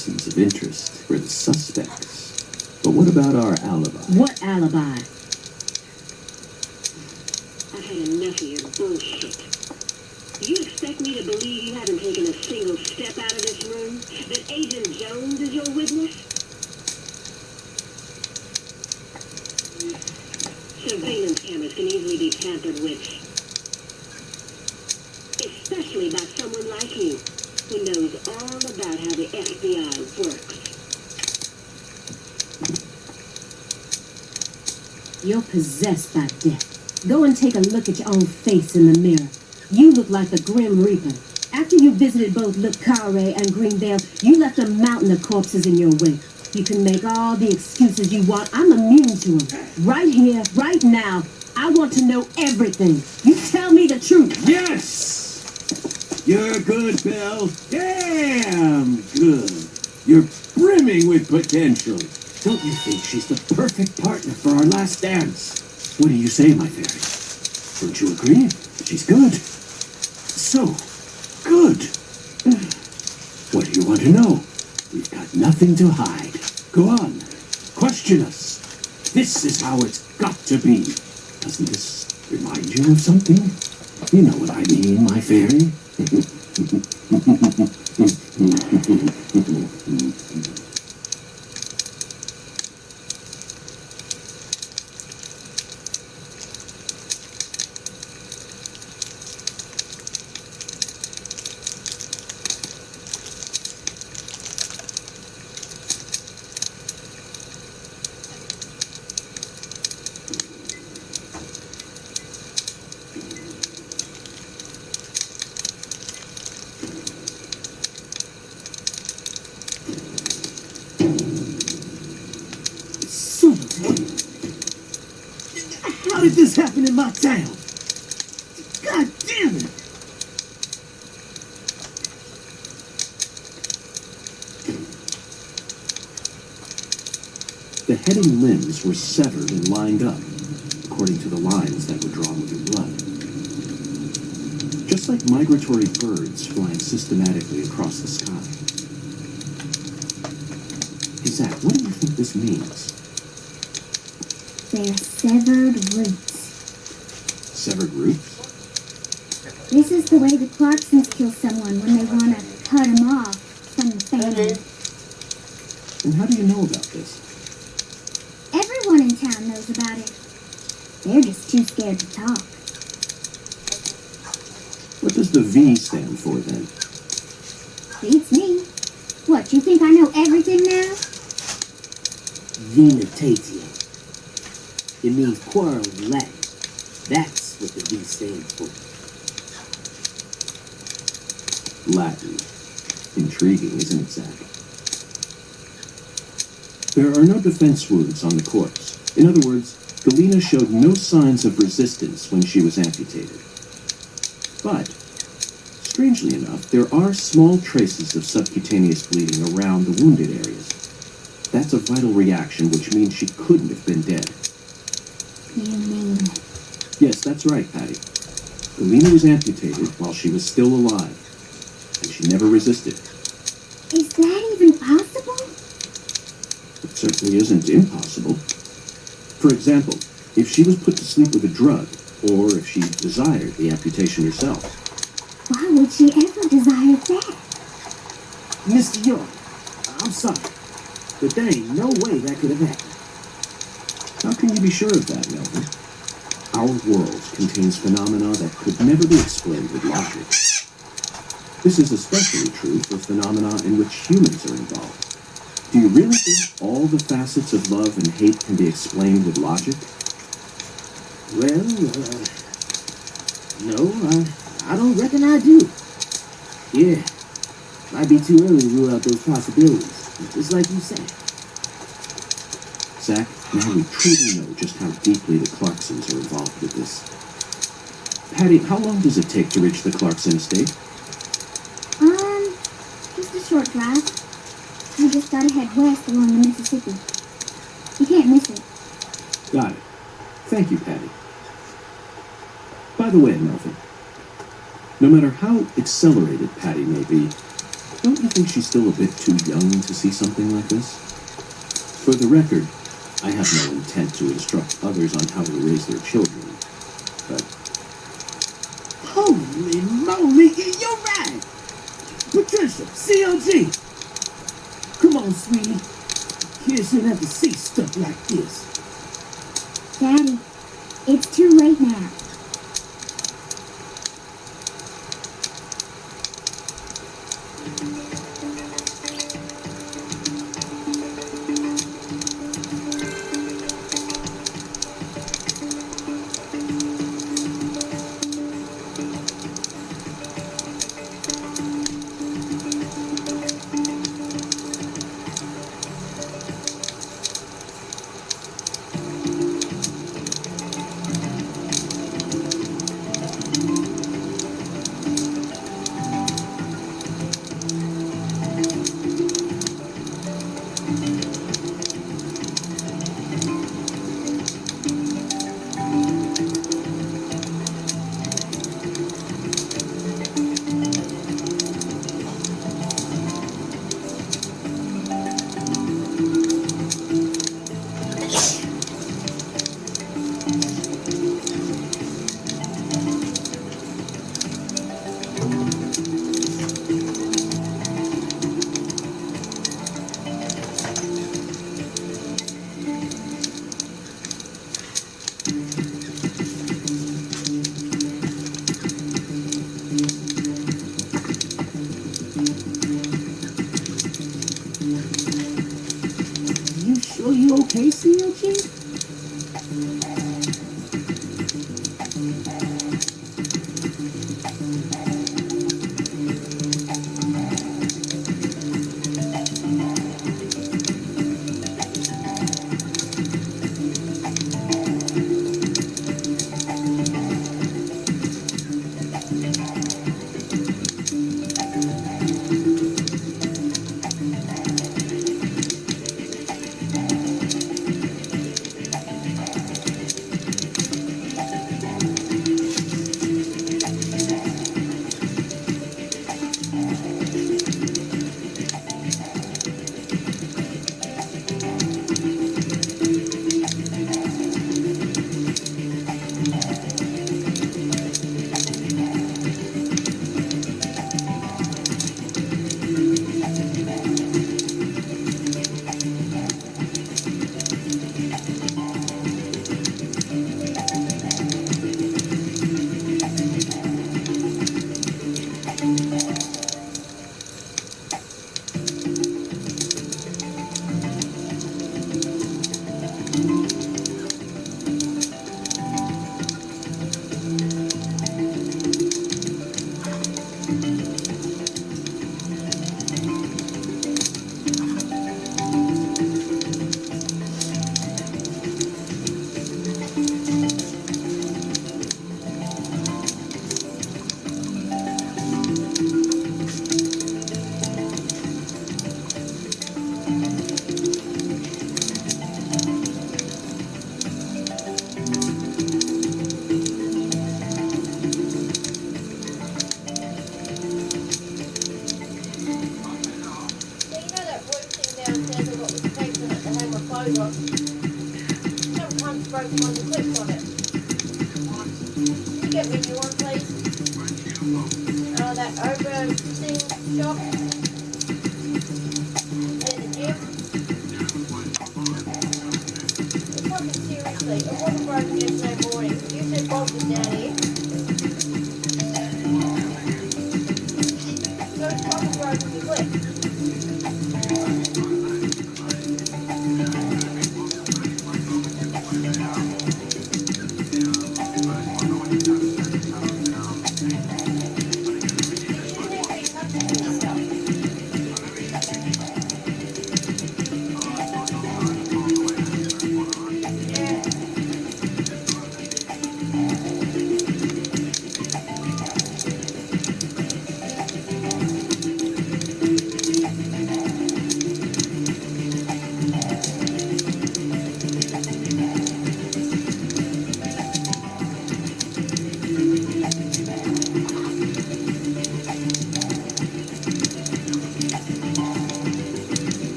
persons of interest were the suspects. But what about our alibi? What alibi? I've had enough of your bullshit. You expect me to believe you haven't taken a single step out of this room? That Agent Jones is your witness? Surveillance cameras can easily be tampered with. Especially by someone like you, who knows all about how the FBI works. You're possessed by death. Go and take a look at your own face in the mirror. You look like the Grim Reaper. After you visited both Le Carré and Greendale, you left a mountain of corpses in your wake. You can make all the excuses you want. I'm immune to them. Right here, right now, I want to know everything. You tell me the truth. Yes! You're good, Bill. Damn good. You're brimming with potential. Don't you think she's the perfect partner for our last dance? What do you say, my fairy? Don't you agree? She's good. So good. What do you want to know? We've got nothing to hide. Go on. Question us. This is how it's got to be. Doesn't this remind you of something? You know what I mean, my fairy. How did this happen in my town? God damn it! The head and limbs were severed and lined up, according to the lines that were drawn with her blood. Just like migratory birds flying systematically across the sky. Hey, Zach, what do you think this means? They're severed roots. Severed roots? This is the way the Clarksons kill someone when they want to cut them off from the family. And how do you know about this? Everyone in town knows about it. They're just too scared to talk. What does the V stand for, then? Beats me. What, you think I know everything now? Venitatio. It means quarrel in Latin. That's what the V stands for. Latin. Intriguing, isn't it, Zach? There are no defense wounds on the corpse. In other words, Galena showed no signs of resistance when she was amputated. But, strangely enough, there are small traces of subcutaneous bleeding around the wounded areas. That's a vital reaction, which means she couldn't have been dead. You mean... Yes, that's right, Patty. Galena was amputated while she was still alive, and she never resisted. Is that even possible? It certainly isn't impossible. For example, if she was put to sleep with a drug, or if she desired the amputation herself. Why would she ever desire that? Mr. York, I'm sorry, but there ain't no way that could have happened. How can you be sure of that, Melvin? Our world contains phenomena that could never be explained with logic. This is especially true for phenomena in which humans are involved. Do you really think all the facets of love and hate can be explained with logic? Well, no, I don't reckon I do. Yeah, might be too early to rule out those possibilities, just like you said. Zach, now we truly know just how deeply the Clarksons are involved with this. Patty, how long does it take to reach the Clarkson estate? Just a short drive. We just gotta head west along the Mississippi. You can't miss it. Got it. Thank you, Patty. By the way, Melvin, no matter how accelerated Patty may be, Don't you think she's still a bit too young to see something like this? For the record, I have no intent to instruct others on how to raise their children, but... Holy moly, you're right! Patricia, CLG! Come on, sweetie. Kids shouldn't have to see stuff like this. Daddy, it's too late now. You sure you okay, CLG?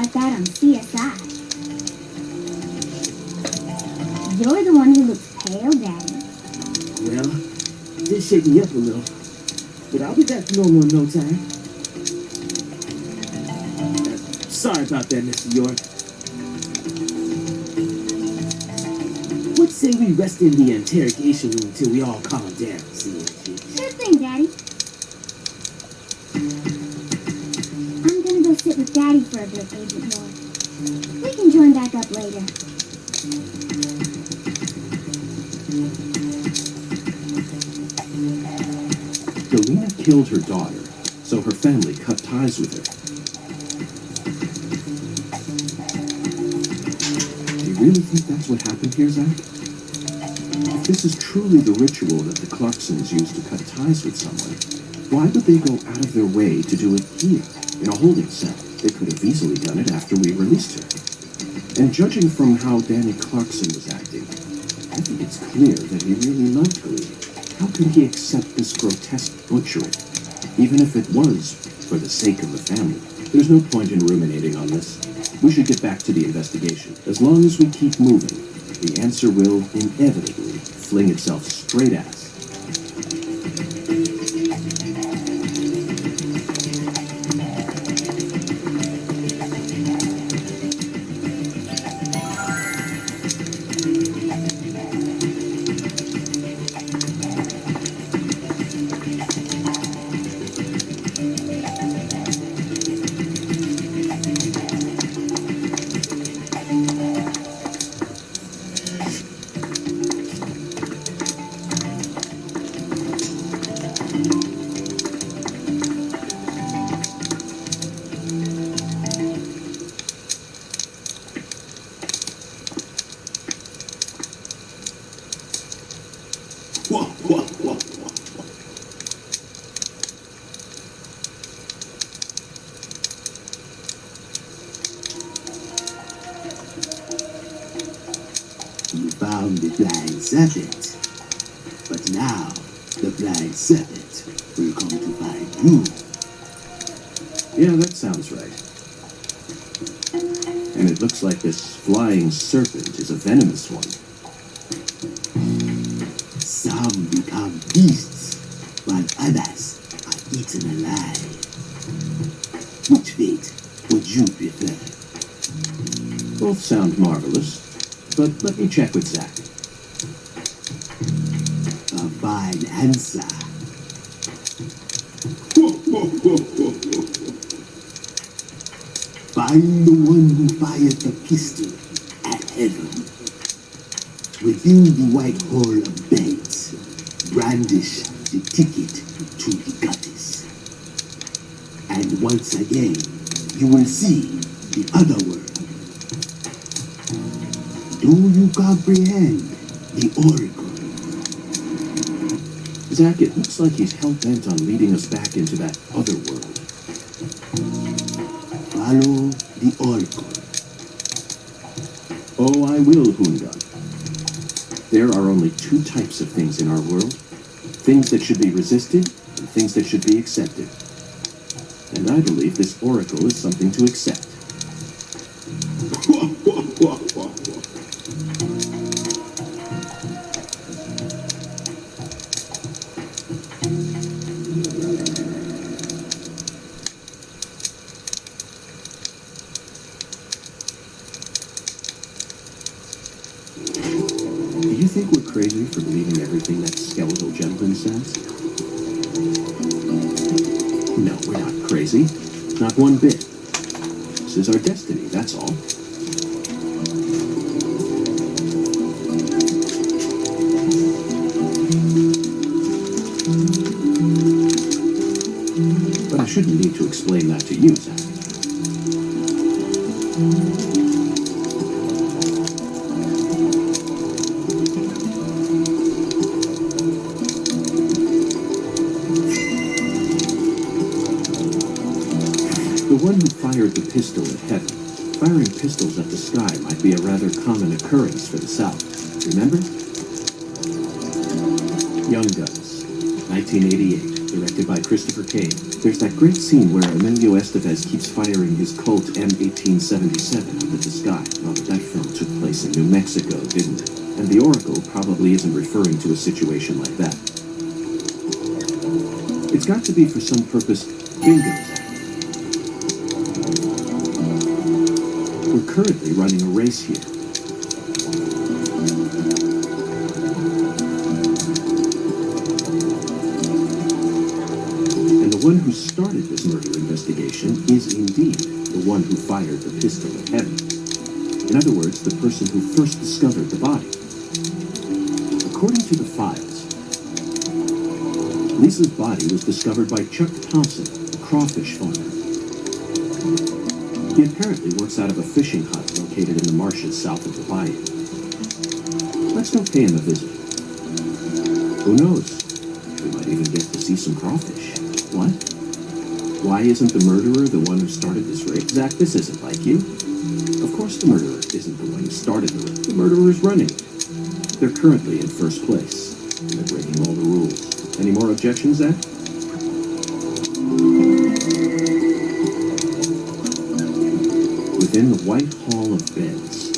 like that on CSI. You're the one who looks pale, Daddy. Well, did shake me up a little. But I'll be back to normal in no time. Sorry about that, Mr. York. What say we rest in the interrogation room until we all calm down, CLG? Sure thing, Daddy. I'm gonna go sit with Daddy for a bit, Agent Lord. We can join back up later. Delina killed her daughter, so her family cut ties with her. Do you really think that's what happened here, Zach? If this is truly the ritual that the Clarksons use to cut ties with someone, why would they go out of their way to do it here, in a holding cell? They could have easily done it after we released her. And judging from how Danny Clarkson was acting, I think it's clear that he really loved Helene. How could he accept this grotesque butchery, even if it was for the sake of the family? There's no point in ruminating on this. We should get back to the investigation. As long as we keep moving, the answer will inevitably fling itself straight at us. You found the flying serpent. But now, the flying serpent will come to find you. Yeah, that sounds right. And it looks like this flying serpent is a venomous one. Some become beasts, while others are eaten alive. Which fate would you prefer? Both sound marvelous, but let me check with Zach. A fine answer. Find the one who fired the pistol at heaven. Within the white hole of Bates, brandish the ticket to the goddess. And once again, you will see the other world. Do you comprehend the oracle? Zach, it looks like he's hell-bent on leading us back into that other world. Follow the oracle. Oh, I will, Hungan. There are only two types of things in our world. Things that should be resisted, and things that should be accepted. And I believe this oracle is something to accept. Do you think we're crazy for believing everything that skeletal gentleman says? No, we're not crazy. Not one bit. This is our destiny, that's all. But I shouldn't need to explain that to you, Zach. The one who fired the pistol at heaven. Firing pistols at the sky might be a rather common occurrence for the South. Remember? Young Guns, 1988. directed by Christopher Kane. There's that great scene where Emilio Estevez keeps firing his Colt M1877 up at the sky. Well, that film took place in New Mexico, didn't it? And the Oracle probably isn't referring to a situation like that. It's got to be for some purpose. Bingo, Zach. We're currently running a race here. And the one who started this murder investigation is indeed the one who fired the pistol at Heaven. In other words, the person who first discovered the body. According to the files, Lisa's body was discovered by Chuck Thompson, a crawfish farmer. He apparently works out of a fishing hut located in the marshes south of the bayou. Let's go pay him a visit. Who knows? We might even get to see some crawfish. What? Why isn't the murderer the one who started this race? Zach, this isn't like you. Of course the murderer isn't the one who started the race. The murderer is running it. They're currently in first place, and they're breaking all the rules. Any more objections, Zach? Within the White Hall of Beds.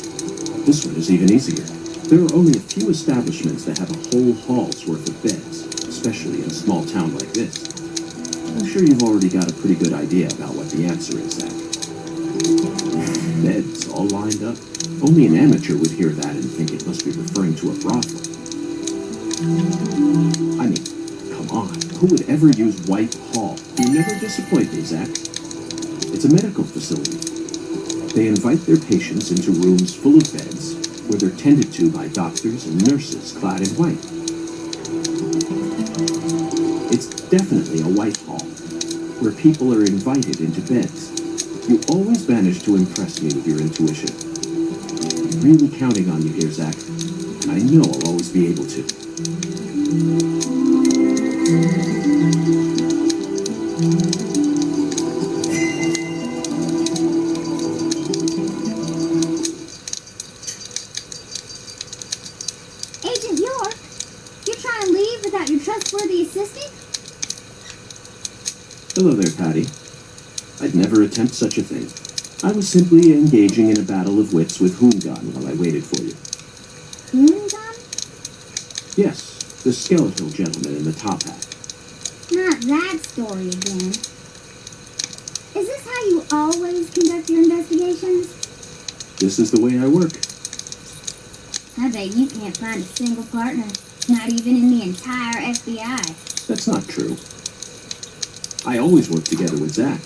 This one is even easier. There are only a few establishments that have a whole hall's worth of beds, especially in a small town like this. I'm sure you've already got a pretty good idea about what the answer is, Zach. Beds all lined up. Only an amateur would hear that and think it must be referring to a brothel. I mean, come on. Who would ever use White Hall? You never disappoint me, Zach. It's a medical facility. They invite their patients into rooms full of beds where they're tended to by doctors and nurses clad in white. It's definitely a White Hall, where people are invited into beds. You always manage to impress me with your intuition. I'm really counting on you here, Zach. And I know I'll always be able to. Agent York, you're trying to leave without your trustworthy assistant? Hello there, Patty. I'd never attempt such a thing. I was simply engaging in a battle of wits with Hoongan while I waited for you. Hoongan? Yes, the skeletal gentleman in the top hat. Not that story again. Is this how you always conduct your investigations? This is the way I work. I bet you can't find a single partner, not even in the entire FBI. That's not true. I always work together with Zach.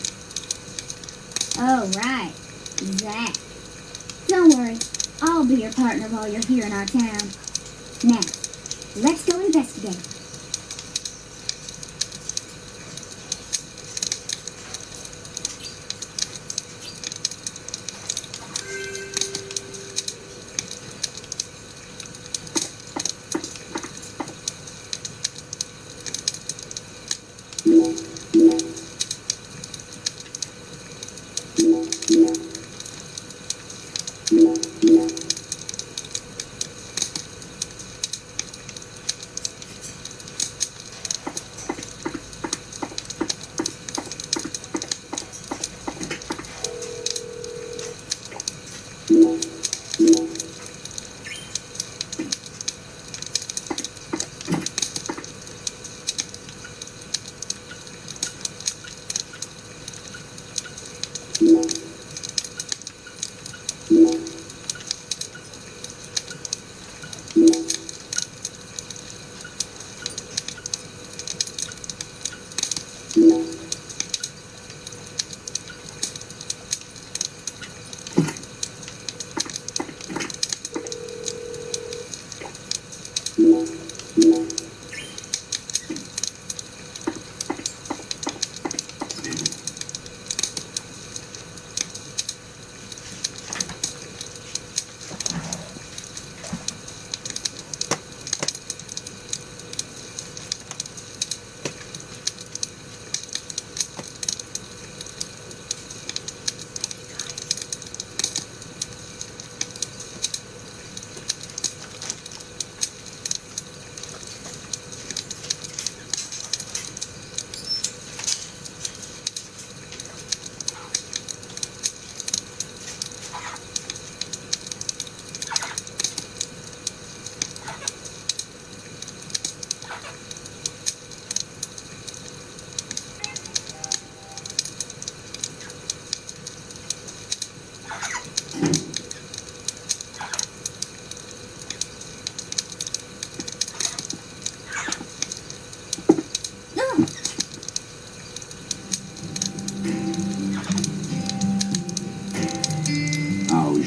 Oh, right. Zach. Don't worry. I'll be your partner while you're here in our town. Now, let's go investigate.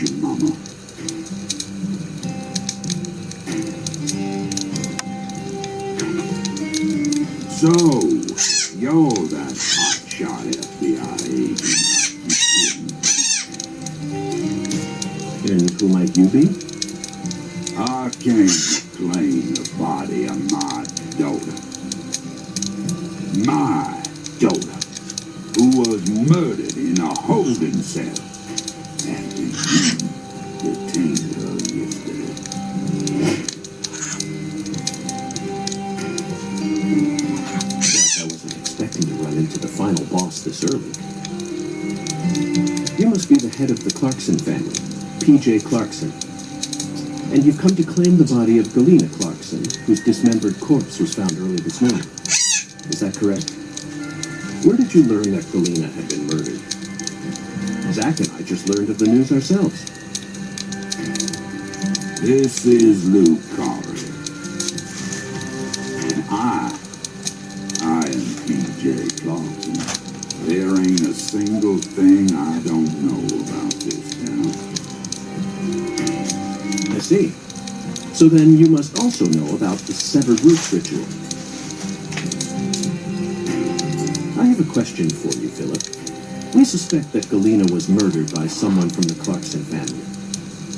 your mama. So, you're that hotshot FBI agent. And who might you be? I came to claim the body of my daughter. My daughter, who was murdered in a holding cell. And you detained her yesterday. I wasn't expecting to run into the final boss this early. You must be the head of the Clarkson family, P.J. Clarkson. And you've come to claim the body of Galena Clarkson, whose dismembered corpse was found early this morning. Is that correct? Where did you learn that Galena had been murdered? Zach and I just learned of the news ourselves. This is Luke Corey. And I am P.J. Clarkson. There ain't a single thing I don't know about this town. I see. So then you must also know about the severed roots ritual. I have a question for you, Philip. We suspect that Galena was murdered by someone from the Clarkson family.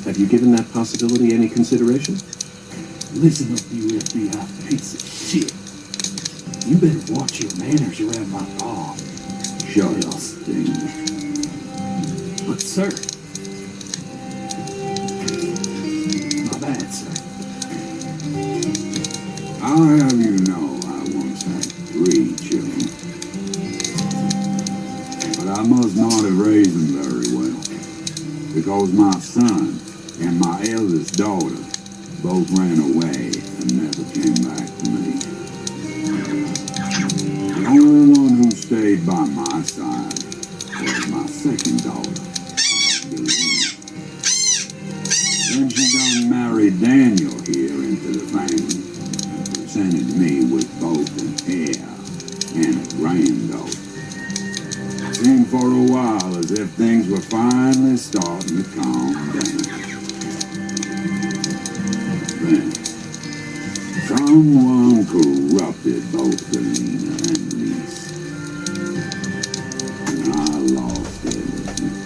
Have you given that possibility any consideration? Listen up, you FBI piece of shit. You better watch your manners around my paw. Shut up, Sting. But, sir. My bad, sir. I'll have you know I once had 3 children. But I must not have raised them very well. Because my son and my eldest daughter both ran away and never came back to me. The only one who stayed by my side was my second daughter, Galena. Then she done married Daniel here into the family and presented me with both an heir and a granddaughter. Seemed for a while as if things were finally starting to calm down. Then, someone corrupted both Galena and Lise. And I lost everything.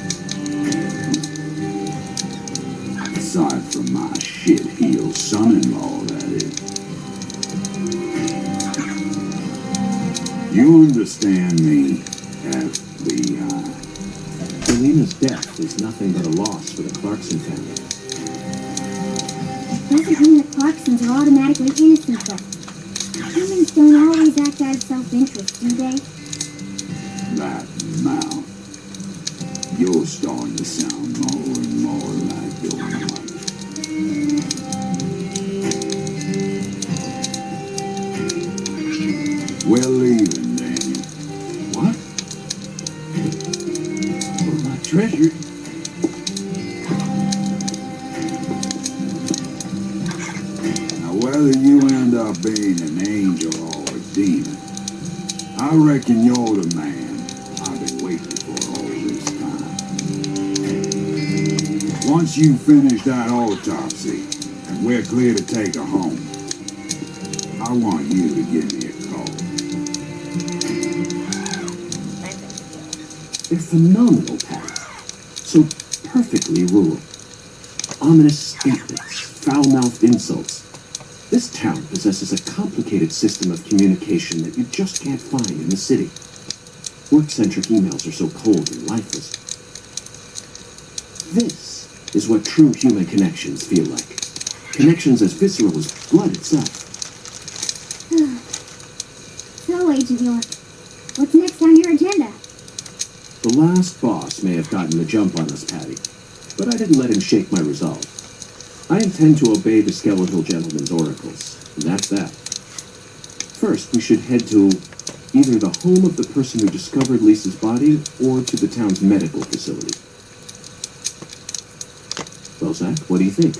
Aside from my shit-heeled son-in-law, that is. You understand me, FBI? Galena's death is nothing but a loss for the Clarkson family. Doesn't mean the Clarksons are automatically innocent, though. Humans don't always act out of self-interest, do they? That mouth. You're starting to sound more and more like your mother. We're leaving, Daniel. What? For my treasure? Now, whether you end up being an angel or a demon, I reckon you're the man I've been waiting for all this time. Once you finish that autopsy and we're clear to take her home, I want you to give me a call. They're phenomenal, Patty. So perfectly ruled. Ominous statements, foul-mouthed insults. This town possesses a complicated system of communication that you just can't find in the city. Work-centric emails are so cold and lifeless. This is what true human connections feel like. Connections as visceral as blood itself. So, Agent York, what's next on your agenda? The last boss may have gotten the jump on us, Patty, but I didn't let him shake my resolve. I intend to obey the skeletal gentleman's oracles, and that's that. First, we should head to either the home of the person who discovered Lisa's body or to the town's medical facility. Well, Zach, what do you think?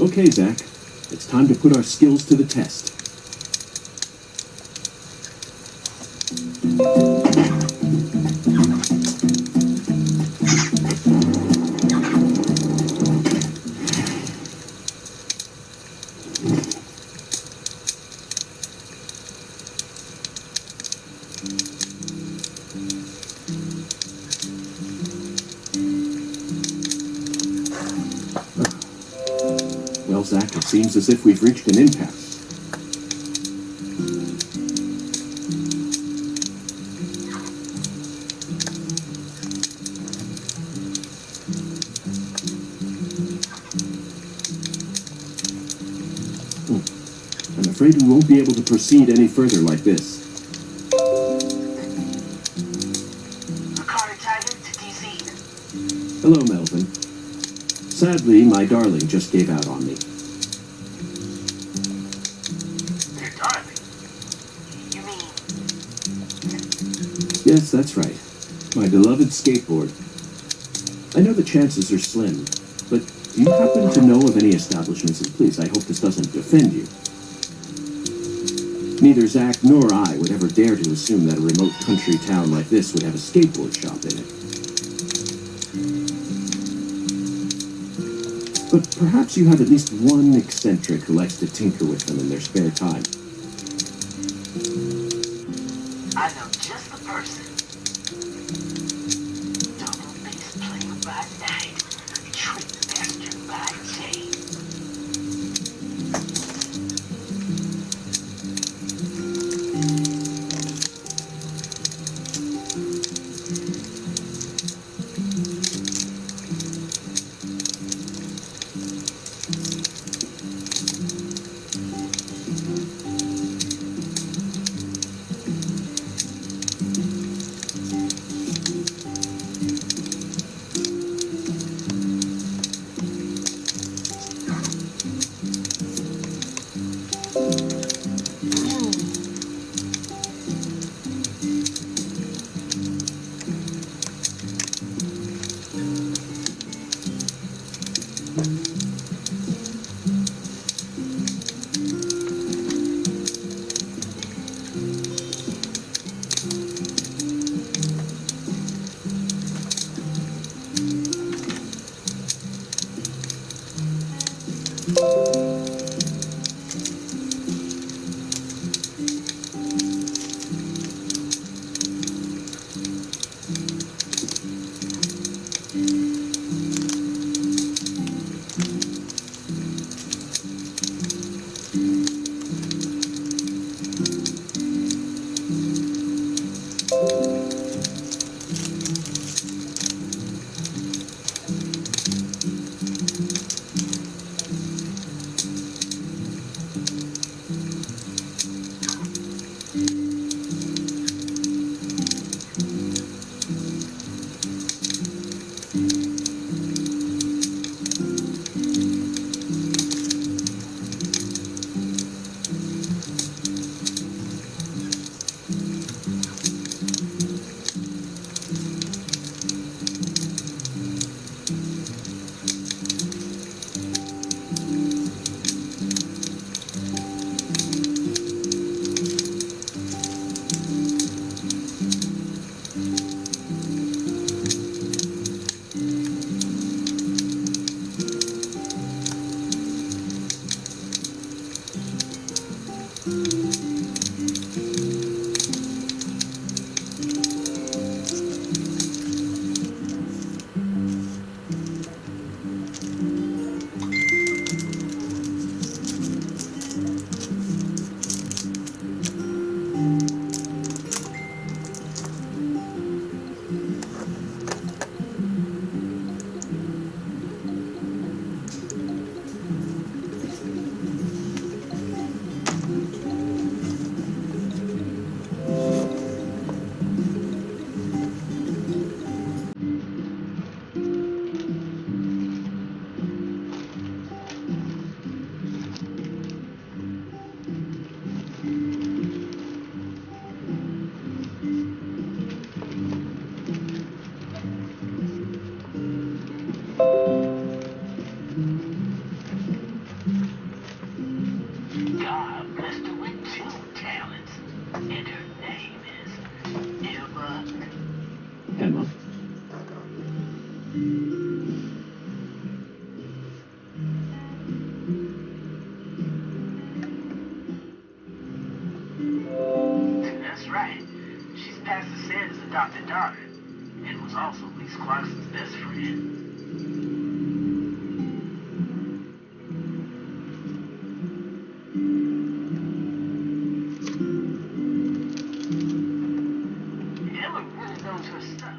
Okay, Zach. It's time to put our skills to the test. Well, Zach, it seems as if we've reached an impasse. I'm afraid we won't be able to proceed any further like this. Carter Tiger to DC. Hello, Melvin. Sadly, my darling just gave out on me. Your darling? You mean? Yes, that's right. My beloved skateboard. I know the chances are slim, but do you happen to know of any establishments, and please, I hope this doesn't offend you. Neither Zach nor I would ever dare to assume that a remote country town like this would have a skateboard shop in it. But perhaps you have at least one eccentric who likes to tinker with them in their spare time. I know just the person. Double-faced player by night, trick master by day. Emma. That's right. She's Pastor Sanders' adopted daughter, and was also Lisa Clarkson's best friend. Emma really knows her stuff.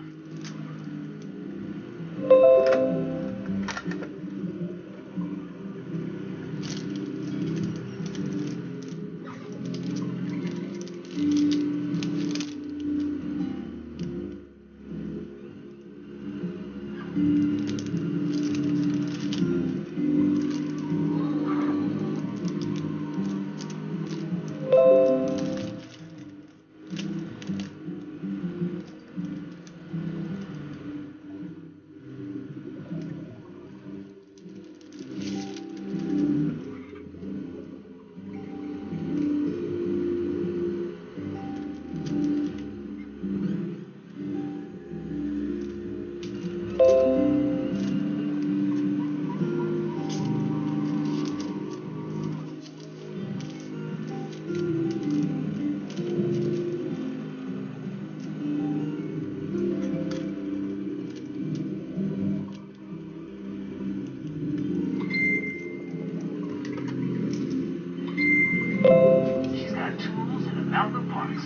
She's got tools and a mountain of parts.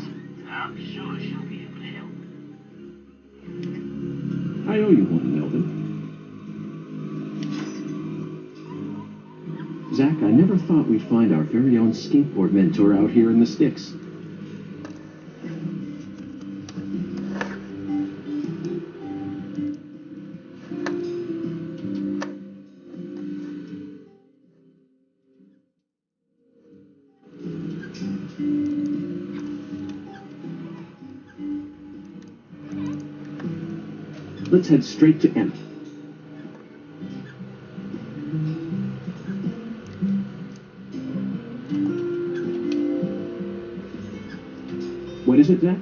I'm sure she'll be able to help. I owe you one, Melvin. Zach, I never thought we'd find our very own skateboard mentor out here in the sticks. Let's head straight to Emma. What is it, Zach?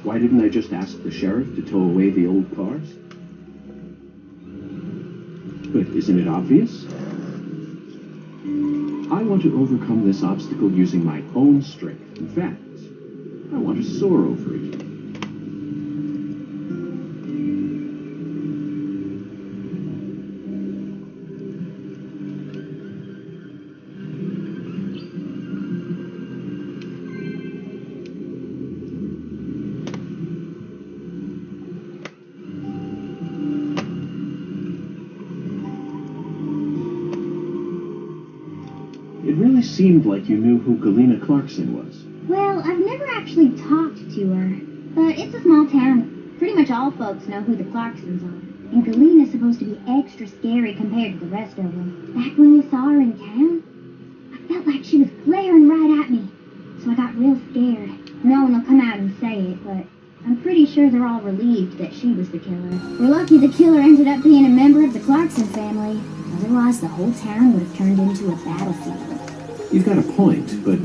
Why didn't I just ask the sheriff to tow away the old cars? But isn't it obvious? I want to overcome this obstacle using my own strength. In fact, I want to soar over it. It really seemed like you knew who Galena Clarkson was. Well, I've never actually talked to her, but it's a small town. Pretty much all folks know who the Clarksons are. And Galena's supposed to be extra scary compared to the rest of them. Back when we saw her in town, I felt like she was glaring right at me. So I got real scared. No one will come out and say it, but I'm pretty sure they're all relieved that she was the killer. We're lucky the killer ended up being a member of the Clarkson family. Otherwise, the whole town would have turned into a battlefield. You've got a point, but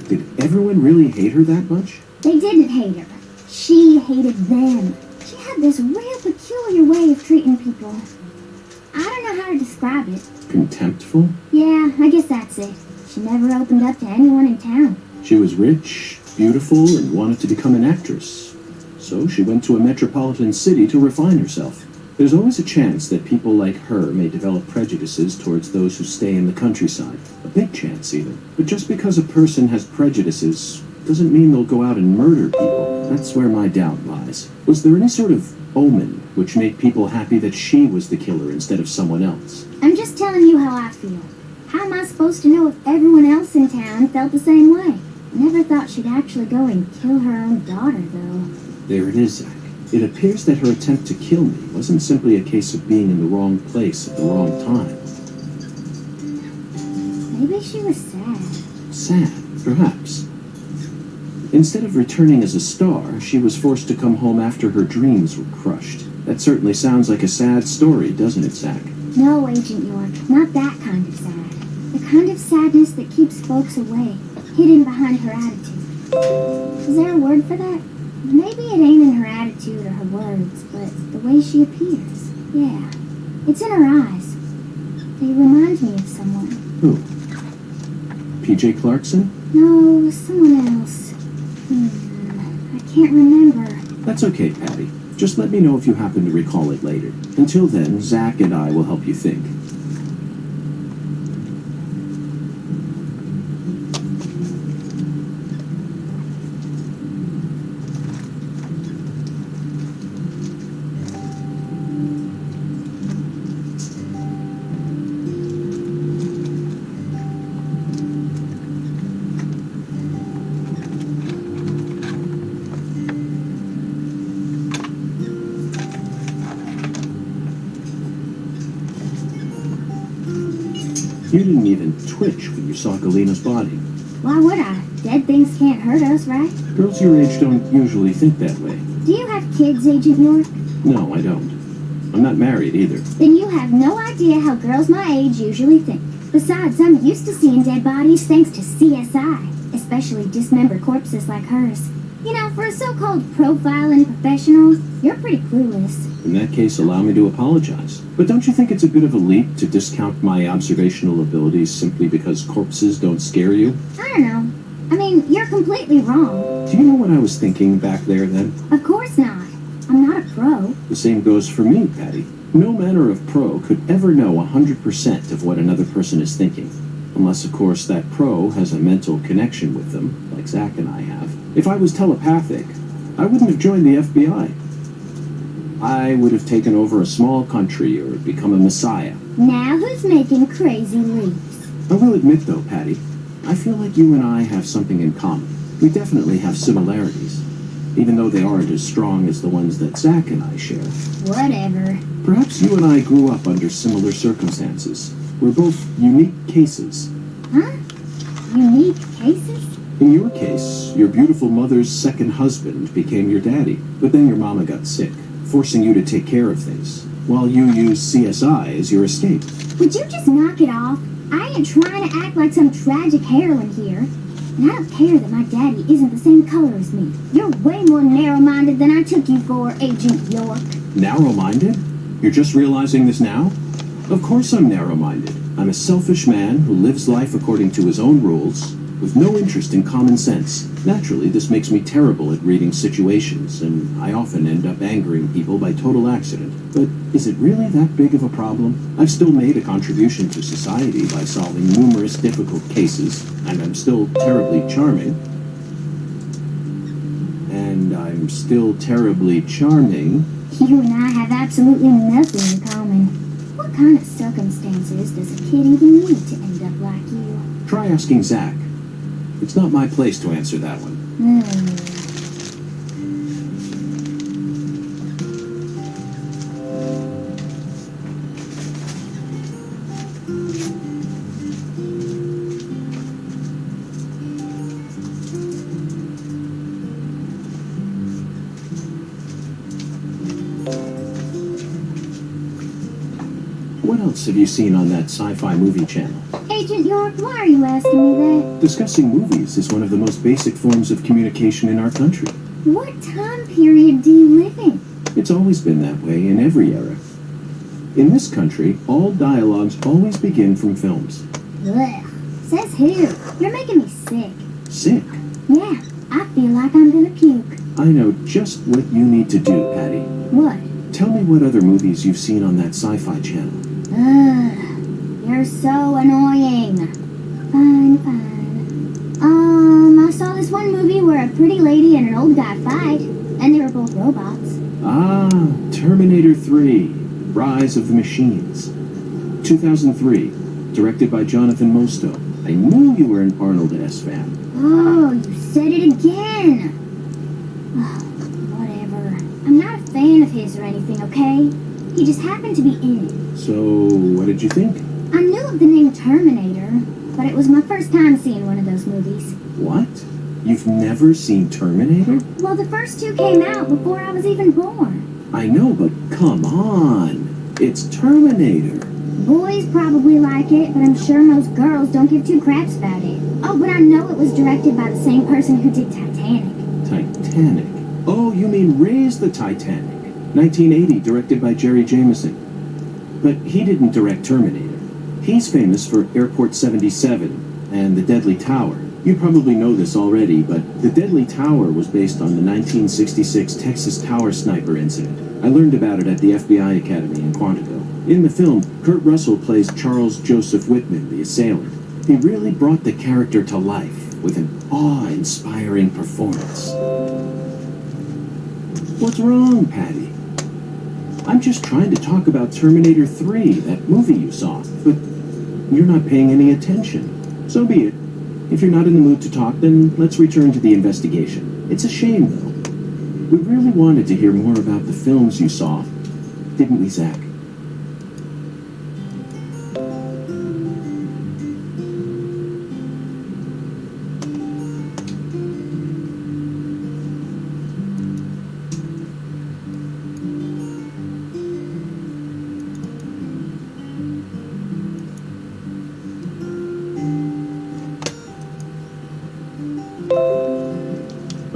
did everyone really hate her that much? They didn't hate her. She hated them. She had this real peculiar way of treating people. I don't know how to describe it. Contemptful? Yeah, I guess that's it. She never opened up to anyone in town. She was rich, beautiful, and wanted to become an actress. So she went to a metropolitan city to refine herself. There's always a chance that people like her may develop prejudices towards those who stay in the countryside. A big chance, even. But just because a person has prejudices doesn't mean they'll go out and murder people. That's where my doubt lies. Was there any sort of omen which made people happy that she was the killer instead of someone else? I'm just telling you how I feel. How am I supposed to know if everyone else in town felt the same way? Never thought she'd actually go and kill her own daughter, though. There it is, Zach. It appears that her attempt to kill me wasn't simply a case of being in the wrong place at the wrong time. Maybe she was sad. Sad, perhaps. Instead of returning as a star, she was forced to come home after her dreams were crushed. That certainly sounds like a sad story, doesn't it, Zach? No, Agent York, not that kind of sad. The kind of sadness that keeps folks away, hidden behind her attitude. Is there a word for that? Maybe it ain't in her attitude or her words, but the way she appears. Yeah, it's in her eyes. They remind me of someone. Who? P.J. Clarkson? No, someone else. I can't remember. That's okay, Patty. Just let me know if you happen to recall it later. Until then, Zach and I will help you think. You didn't even twitch when you saw Galena's body. Why would I? Dead things can't hurt us, right? Girls your age don't usually think that way. Do you have kids, Agent York? No, I don't. I'm not married either. Then you have no idea how girls my age usually think. Besides, I'm used to seeing dead bodies thanks to CSI, especially dismembered corpses like hers. You know, for a so-called profiling professional, you're pretty clueless. In that case, allow me to apologize. But don't you think it's a bit of a leap to discount my observational abilities simply because corpses don't scare you? I don't know. I mean, you're completely wrong. Do you know what I was thinking back there then? Of course not. I'm not a pro. The same goes for me, Patty. No manner of pro could ever know 100% of what another person is thinking. Unless, of course, that pro has a mental connection with them, like Zach and I have. If I was telepathic, I wouldn't have joined the FBI. I would have taken over a small country or become a messiah. Now who's making crazy leaps? I will admit, though, Patty, I feel like you and I have something in common. We definitely have similarities, even though they aren't as strong as the ones that Zach and I share. Whatever. Perhaps you and I grew up under similar circumstances. We're both unique cases. Huh? Unique cases? In your case, your beautiful mother's second husband became your daddy, but then your mama got sick, forcing you to take care of things, while you used CSI as your escape. Would you just knock it off? I ain't trying to act like some tragic heroine here. And I don't care that my daddy isn't the same color as me. You're way more narrow-minded than I took you for, Agent York. Narrow-minded? You're just realizing this now? Of course I'm narrow-minded. I'm a selfish man who lives life according to his own rules, with no interest in common sense. Naturally, this makes me terrible at reading situations, and I often end up angering people by total accident. But is it really that big of a problem? I've still made a contribution to society by solving numerous difficult cases, and I'm still terribly charming. And I'm still terribly charming. You and I have absolutely nothing in common. What kind of circumstances does a kid even need to end up like you? Try asking Zach. It's not my place to answer that one. What else have you seen on that sci-fi movie channel? Agent York, why are you asking me that? Discussing movies is one of the most basic forms of communication in our country. What time period do you live in? It's always been that way in every era. In this country, all dialogues always begin from films. Ugh. Says who? You're making me sick. Sick? Yeah, I feel like I'm gonna puke. I know just what you need to do, Patty. What? Tell me what other movies you've seen on that sci-fi channel. Ugh. You're so annoying. Fine. I saw this one movie where a pretty lady and an old guy fight, and they were both robots. Ah, Terminator 3, Rise of the Machines. 2003, directed by Jonathan Mostow. I knew you were an Arnold S. fan. Oh, you said it again. Oh, whatever. I'm not a fan of his or anything, okay? He just happened to be in it. So, what did you think? I knew of the name Terminator, but it was my first time seeing one of those movies. What? You've never seen Terminator? Well, the first two came out before I was even born. I know, but come on. It's Terminator. Boys probably like it, but I'm sure most girls don't give two craps about it. Oh, but I know it was directed by the same person who did Titanic. Titanic? Oh, you mean Raise the Titanic. 1980, directed by Jerry Jameson. But he didn't direct Terminator. He's famous for Airport 77 and The Deadly Tower. You probably know this already, but The Deadly Tower was based on the 1966 Texas Tower Sniper incident. I learned about it at the FBI Academy in Quantico. In the film, Kurt Russell plays Charles Joseph Whitman, the assailant. He really brought the character to life with an awe-inspiring performance. What's wrong, Patty? I'm just trying to talk about Terminator 3, that movie you saw, but you're not paying any attention. So be it. If you're not in the mood to talk, then let's return to the investigation. It's a shame, though. We really wanted to hear more about the films you saw, didn't we, Zach?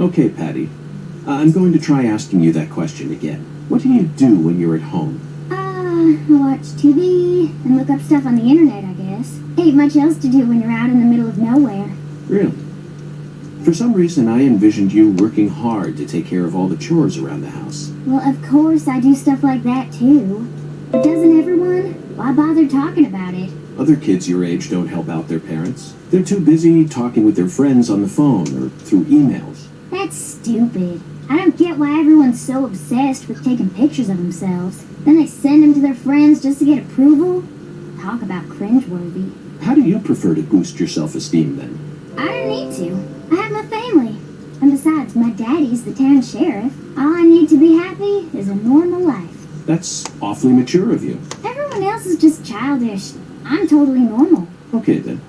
Okay, Patty. I'm going to try asking you that question again. What do you do when you're at home? I watch TV and look up stuff on the internet, I guess. Ain't much else to do when you're out in the middle of nowhere. Really? For some reason, I envisioned you working hard to take care of all the chores around the house. Well, of course I do stuff like that, too. But doesn't everyone? Why bother talking about it? Other kids your age don't help out their parents. They're too busy talking with their friends on the phone or through emails. That's stupid. I don't get why everyone's so obsessed with taking pictures of themselves. Then they send them to their friends just to get approval? Talk about cringeworthy. How do you prefer to boost your self-esteem, then? I don't need to. I have my family. And besides, my daddy's the town sheriff. All I need to be happy is a normal life. That's awfully mature of you. Everyone else is just childish. I'm totally normal. Okay, then.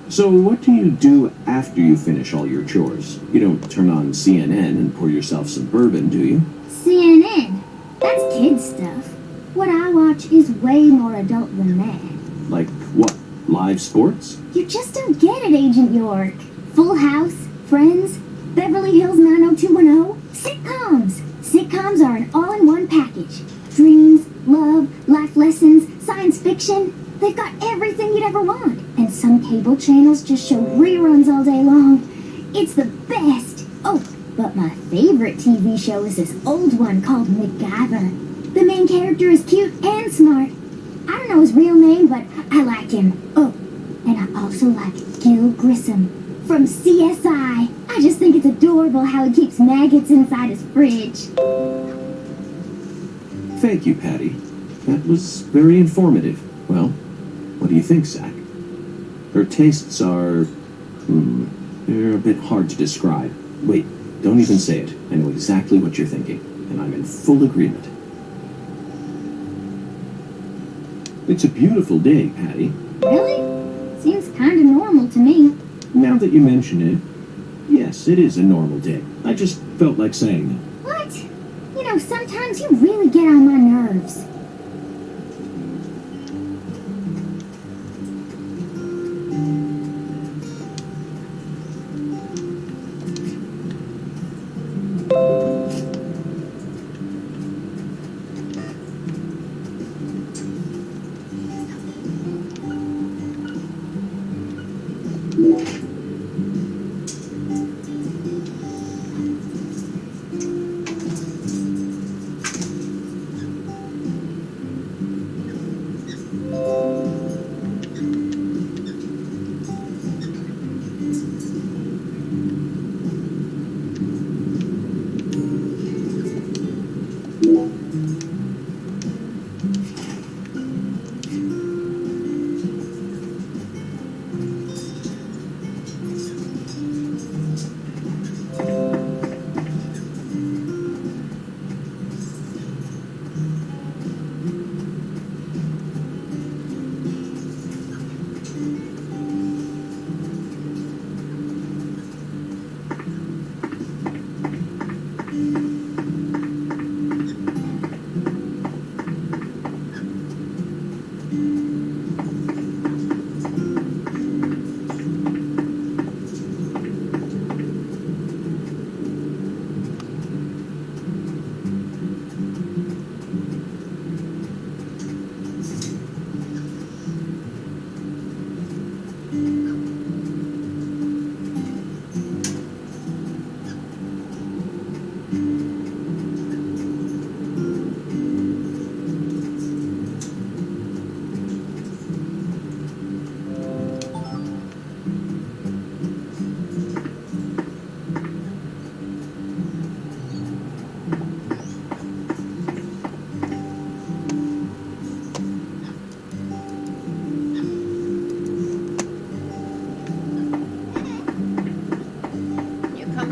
So what do you do after you finish all your chores? You don't turn on CNN and pour yourself some bourbon, do you? CNN? That's kid stuff. What I watch is way more adult than that. Like what? Live sports? You just don't get it, Agent York. Full House, Friends, Beverly Hills 90210, sitcoms. Sitcoms are an all-in-one package. Dreams, love, life lessons, science fiction. They've got everything you'd ever want. And some cable channels just show reruns all day long. It's the best. Oh, but my favorite TV show is this old one called MacGyver. The main character is cute and smart. I don't know his real name, but I like him. Oh, and I also like Gil Grissom from CSI. I just think it's adorable how he keeps maggots inside his fridge. Thank you, Patty. That was very informative. Well, what do you think, Zach? Her tastes are... they're a bit hard to describe. Wait, don't even say it. I know exactly what you're thinking, and I'm in full agreement. It's a beautiful day, Patty. Really? Seems kinda normal to me. Now that you mention it, yes, it is a normal day. I just felt like saying that. What? You know, sometimes you really get on my nerves.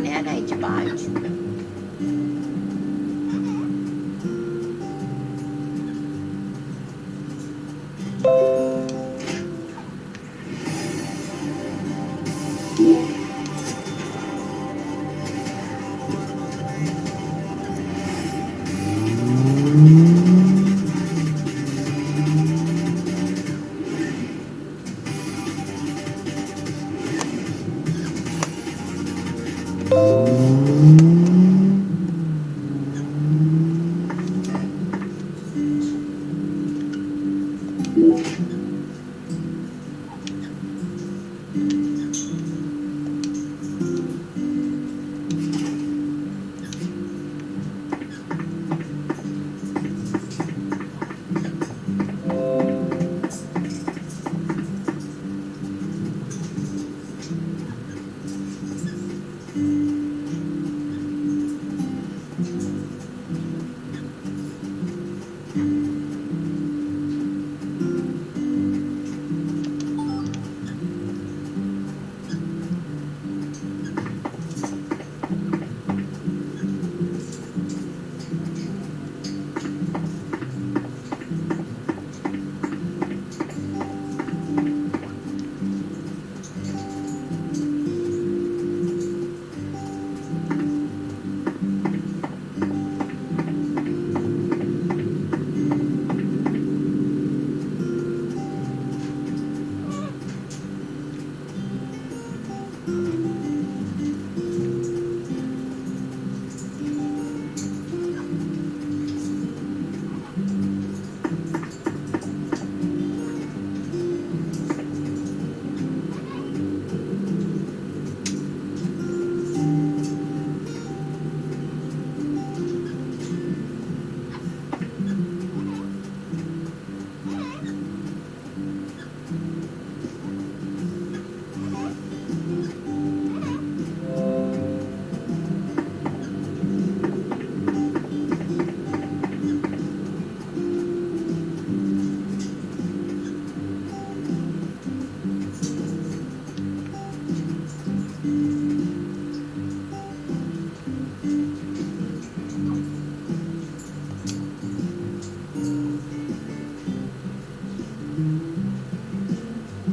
แน่ๆde baixo.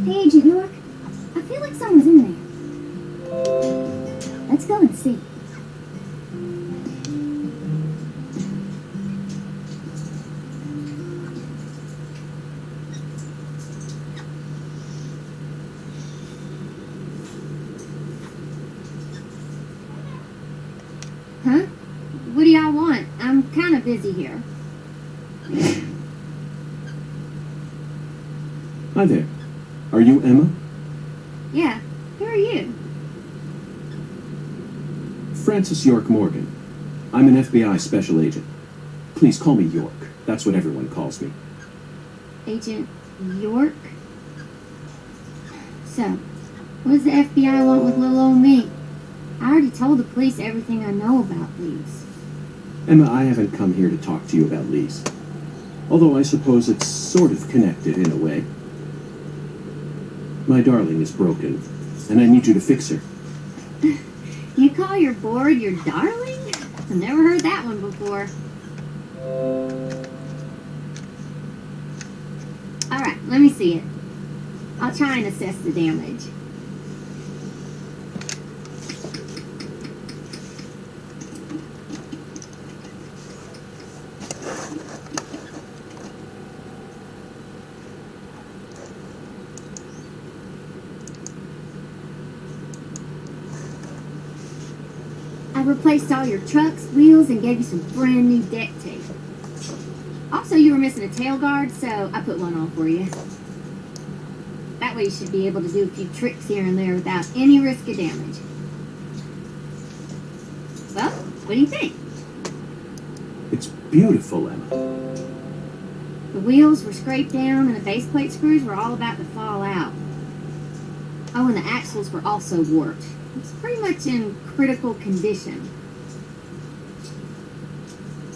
Hey, Agent York. I feel like someone's in there. Let's go and see. Huh? What do y'all want? I'm kind of busy here. Hi there. Are you Emma? Yeah, who are you? Francis York Morgan. I'm an FBI special agent. Please call me York. That's what everyone calls me. Agent York? So, what does the FBI want with little old me? I already told the police everything I know about Lee's. Emma, I haven't come here to talk to you about Lee's. Although I suppose it's sort of connected in a way. My darling is broken, and I need you to fix her. You call your board your darling? I've never heard that one before. Alright, let me see it. I'll try and assess the damage. I replaced all your trucks, wheels, and gave you some brand new deck tape. Also, you were missing a tail guard, so I put one on for you. That way you should be able to do a few tricks here and there without any risk of damage. Well, what do you think? It's beautiful, Emma. The wheels were scraped down and the base plate screws were all about to fall out. Oh, and the axles were also warped. It's pretty much in critical condition.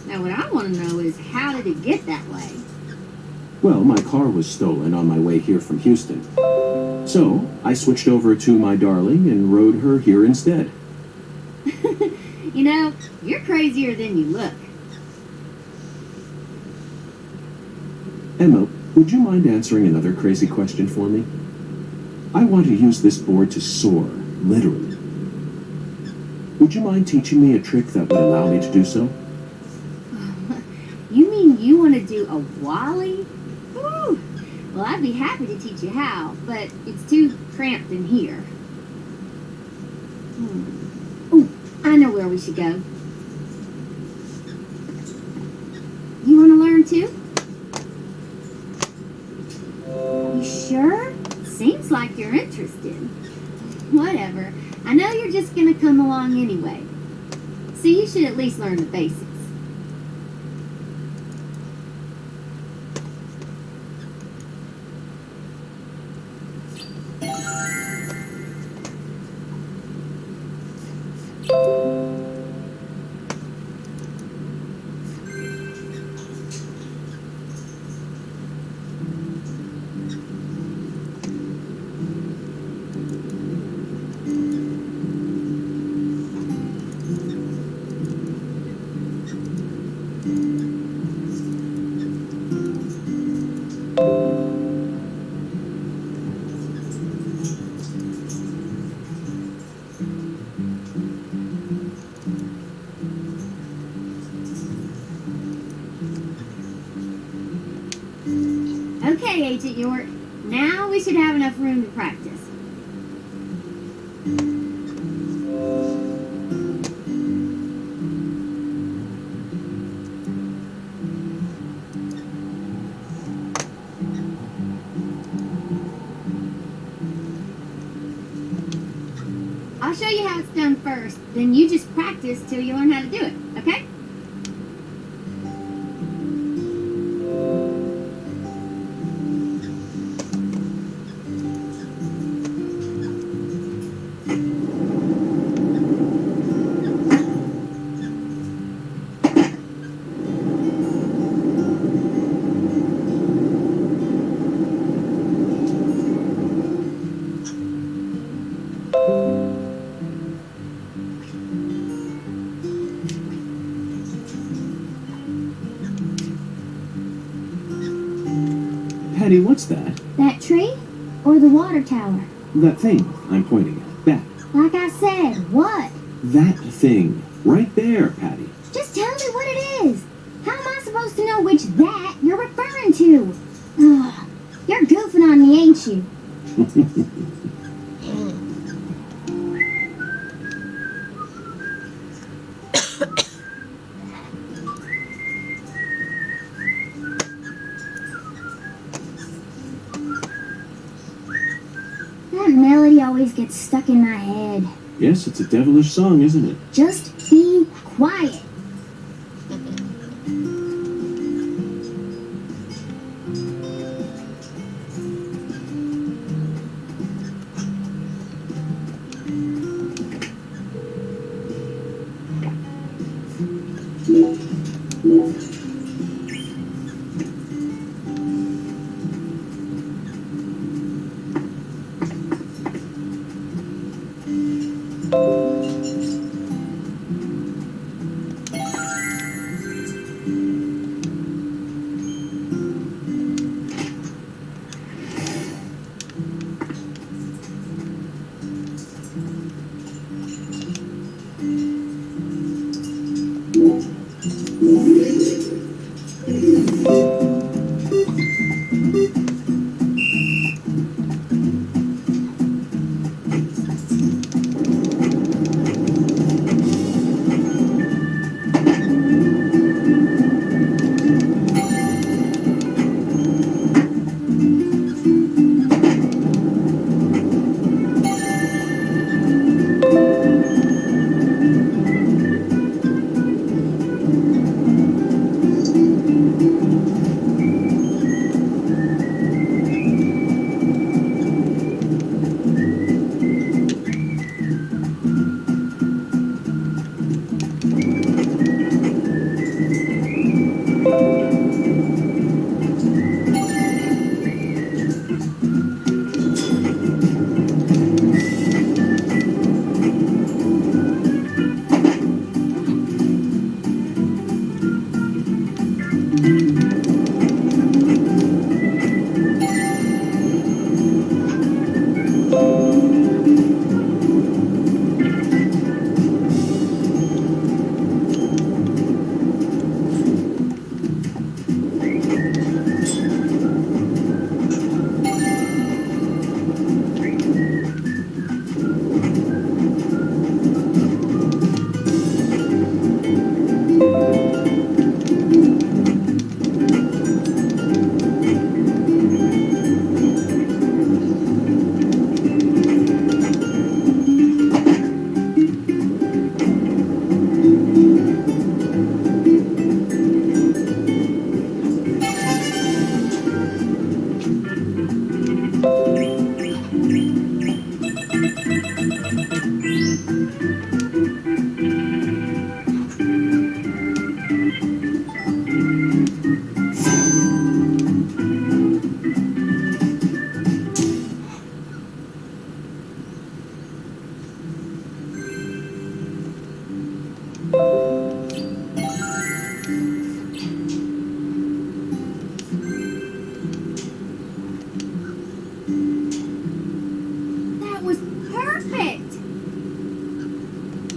Now what I want to know is, how did it get that way? Well, my car was stolen on my way here from Houston. So, I switched over to my darling and rode her here instead. You know, you're crazier than you look. Emma, would you mind answering another crazy question for me? I want to use this board to soar, literally. Would you mind teaching me a trick that would allow me to do so? You mean you want to do a wally? Woo! Well, I'd be happy to teach you how, but it's too cramped in here. Oh, I know where we should go. You want to learn too? You sure? Seems like you're interested. Whatever. I know you're just gonna come along anyway. So you should at least learn the basics. Okay, Agent York. Now we should have enough room to practice. I'll show you how it's done first, then you just practice till you learn how to do it, okay? Patty, what's that? That tree? Or the water tower? That thing I'm pointing at. That. Like I said, what? That thing. Right there, Patty. Just tell me what it is. How am I supposed to know which that you're referring to? Ugh, you're goofing on me, ain't you? That melody always gets stuck in my head. Yes, it's a devilish song, isn't it? Just be quiet.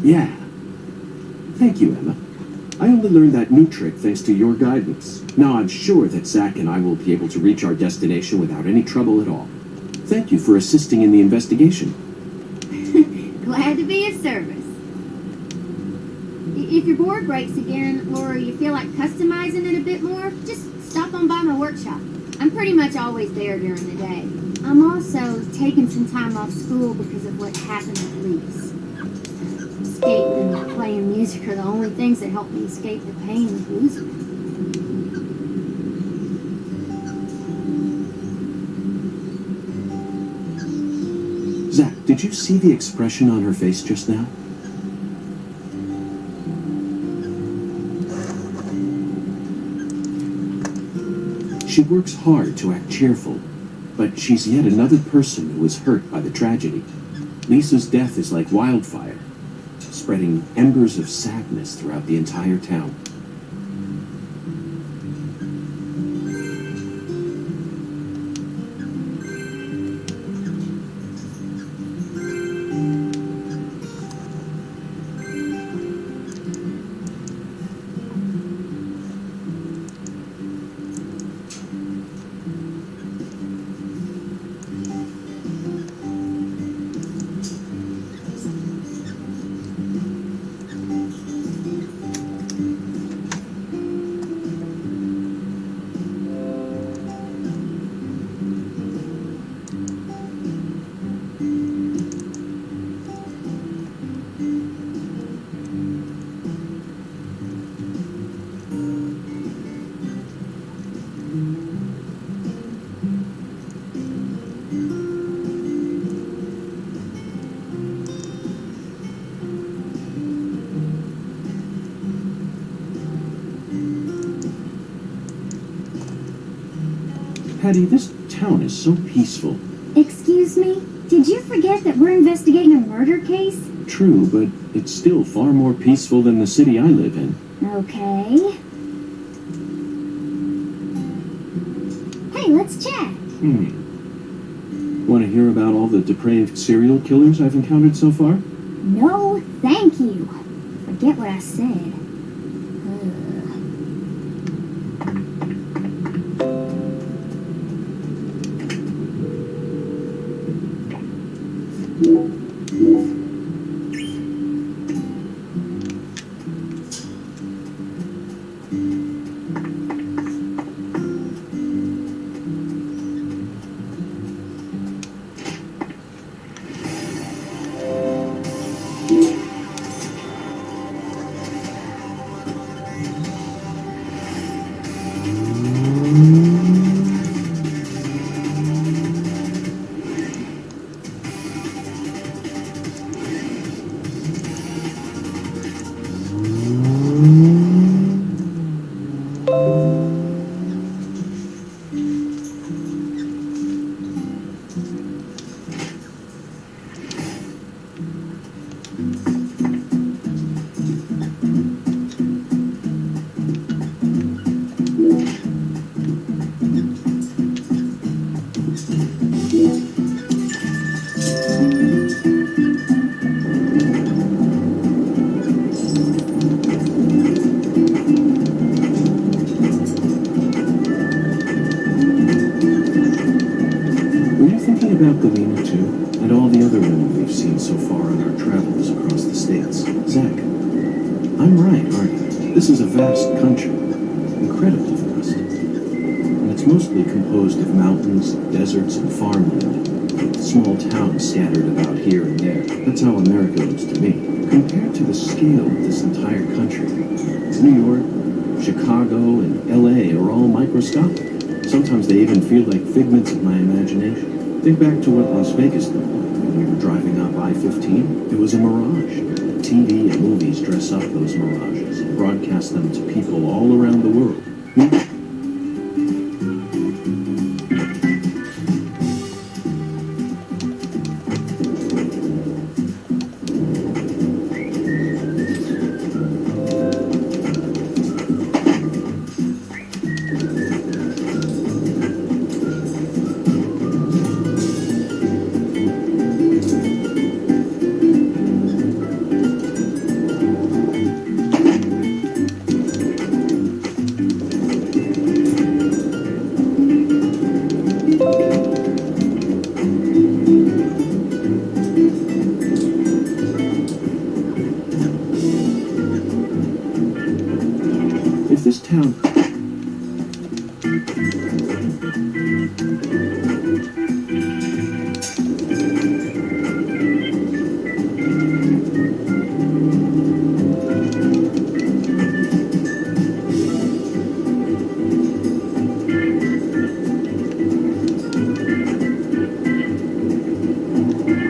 Yeah. Thank you, Emma. I only learned that new trick thanks to your guidance. Now I'm sure that Zack and I will be able to reach our destination without any trouble at all. Thank you for assisting in the investigation. Glad to be of service. If your board breaks again, or you feel like customizing it a bit more, just stop on by my workshop. I'm pretty much always there during the day. I'm also taking some time off school because of what happened with Lise. Skating and playing music are the only things that help me escape the pain of losing her. Zack, did you see the expression on her face just now? She works hard to act cheerful, but she's yet another person who was hurt by the tragedy. Lisa's death is like wildfire, spreading embers of sadness throughout the entire town. Patty, this town is so peaceful. Excuse me? Did you forget that we're investigating a murder case? True, but it's still far more peaceful than the city I live in. Okay. Hey, let's chat. Want to hear about all the depraved serial killers I've encountered so far? No, thank you. Forget what I said. About Galena, too, and all the other women we've seen so far on our travels across the states. Zack, I'm right, aren't I? This is a vast country, incredibly vast. And it's mostly composed of mountains, deserts, and farmland, with small towns scattered about here and there. That's how America looks to me. Compared to the scale of this entire country, New York, Chicago, and LA are all microscopic. Sometimes they even feel like figments of my imagination. Think back to what Las Vegas looked like when we were driving up I-15. It was a mirage. TV and movies dress up those mirages and broadcast them to people all around the world. town.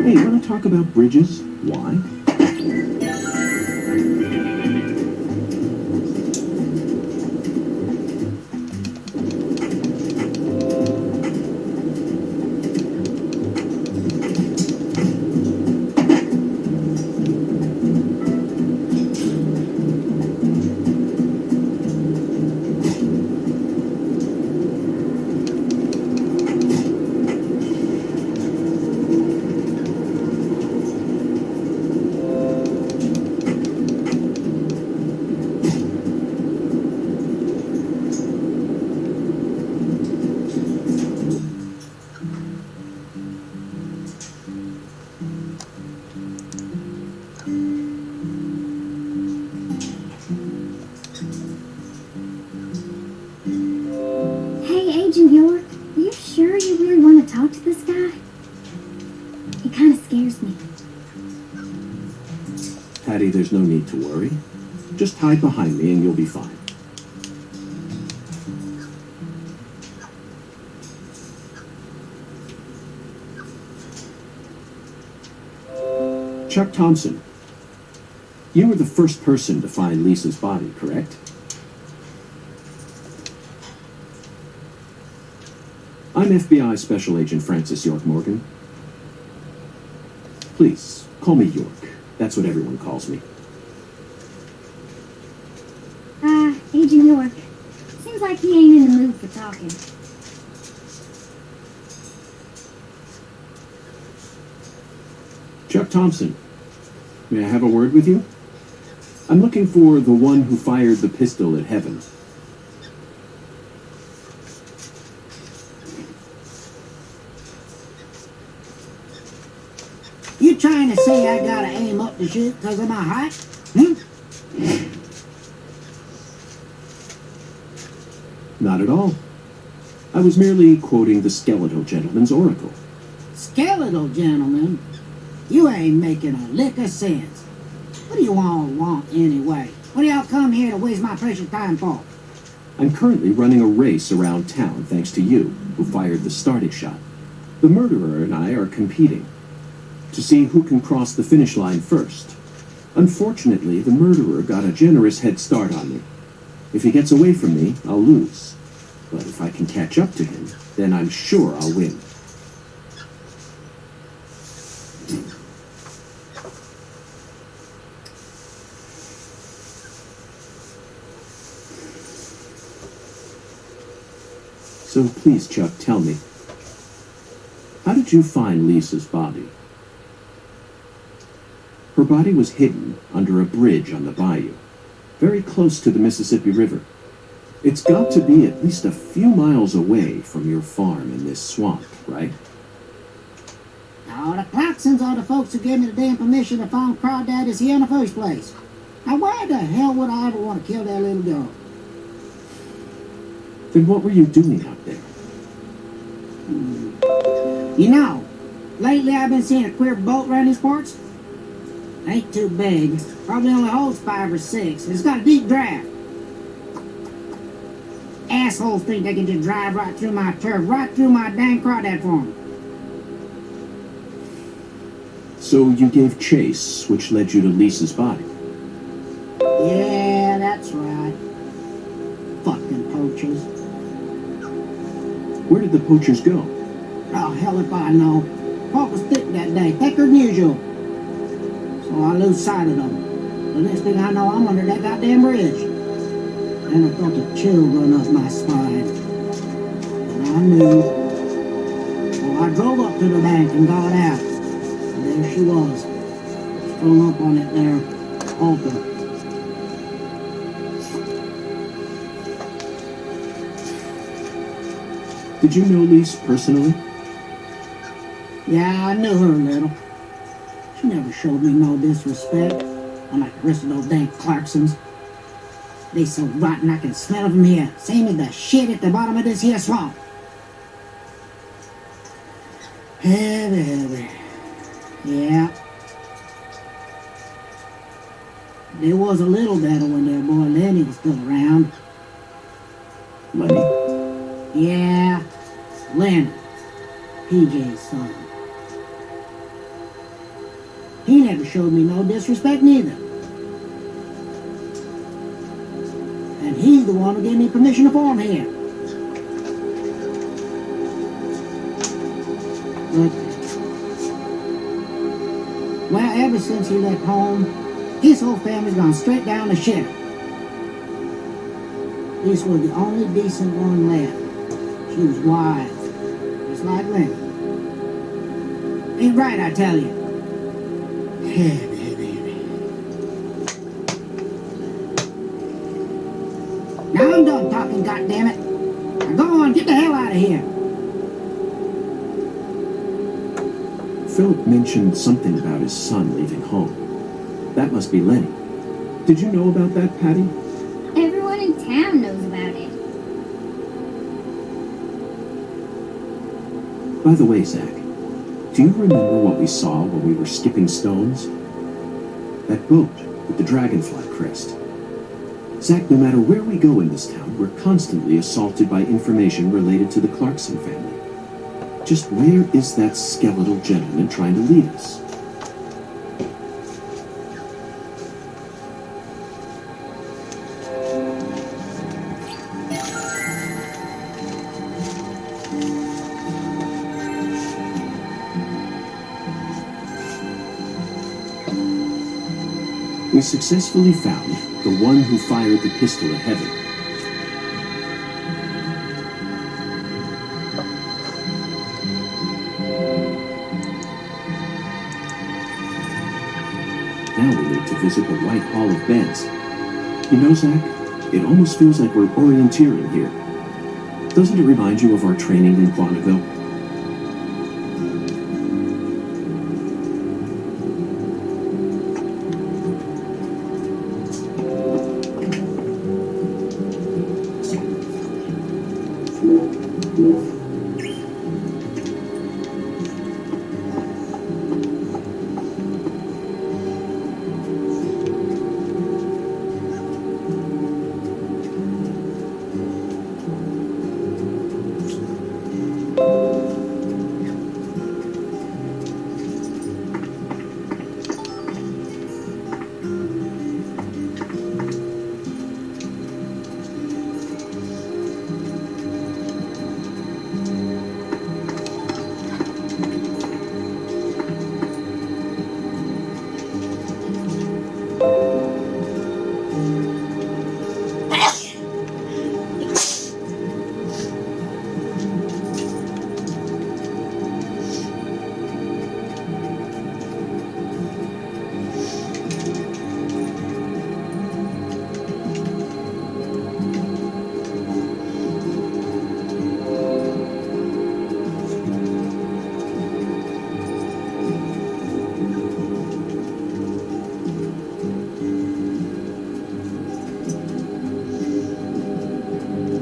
Hey, you want to talk about bridges? Why? Hey, Agent York, are you sure you really want to talk to this guy? He kind of scares me. Patty, there's no need to worry. Just hide behind me and you'll be fine. Chuck Thompson, you were the first person to find Lisa's body, correct? I'm FBI Special Agent Francis York Morgan. Please, call me York. That's what everyone calls me. Agent York. Seems like he ain't in the mood for talking. Chuck Thompson, may I have a word with you? I'm looking for the one who fired the pistol at Heaven. You trying to say I gotta aim up to shoot because of my height? Hmm? Not at all. I was merely quoting the skeletal gentleman's oracle. Skeletal gentleman? You ain't making a lick of sense. What do you all want anyway? What do y'all come here to waste my precious time for? I'm currently running a race around town thanks to you, who fired the starting shot. The murderer and I are competing to see who can cross the finish line first. Unfortunately, the murderer got a generous head start on me. If he gets away from me, I'll lose. But if I can catch up to him, then I'm sure I'll win. So please, Chuck, tell me, how did you find Lisa's body? Her body was hidden under a bridge on the bayou, very close to the Mississippi River. It's got to be at least a few miles away from your farm in this swamp, right? Now, the Clarksons are the folks who gave me the damn permission to find crawdaddies here in the first place. Now, why the hell would I ever want to kill that little girl? Then what were you doing out there? You know, lately I've been seeing a queer boat around these parts. Ain't too big. Probably only holds 5 or 6. It's got a deep draft. Assholes think they can just drive right through my turf, right through my dang crawdad farm. So you gave chase, which led you to Lisa's body. Yeah, that's right. Fucking poachers. Where did the poachers go? Oh, hell if I know. Pork was thick that day, thicker than usual. So I lose sight of them. The next thing I know, I'm under that goddamn bridge. And I felt a chill run up my spine. And I knew. So I drove up to the bank and got out. And there she was, strung up on it there altar. Did you know Lise personally? Yeah, I knew her a little. She never showed me no disrespect, unlike the rest of those dang Clarksons. They so rotten I can smell it from here. Same as the shit at the bottom of this here swamp. Heavy, heavy. Yeah. There was a little better when their boy Lenny was still around. Lenny? Yeah, Lenny. PJ's son. He never showed me no disrespect neither. And he's the one who gave me permission to farm here. But, well, ever since he left home, his whole family's gone straight down the shit. This was the only decent one left. She was wise, just like Lenny. Ain't right, I tell you. Heavy, heavy, heavy. Now I'm done talking, goddammit. Now go on, get the hell out of here. Philip mentioned something about his son leaving home. That must be Lenny. Did you know about that, Patty? Everyone in town knows about it. By the way, Zach, do you remember what we saw when we were skipping stones? That boat with the dragonfly crest. Zach, no matter where we go in this town, we're constantly assaulted by information related to the Clarkson family. Just where is that skeletal gentleman trying to lead us? We successfully found the one who fired the pistol at Heather. Now we need to visit the White Hall of Beds. You know, Zach, it almost feels like we're orienteering here. Doesn't it remind you of our training in Bonneville?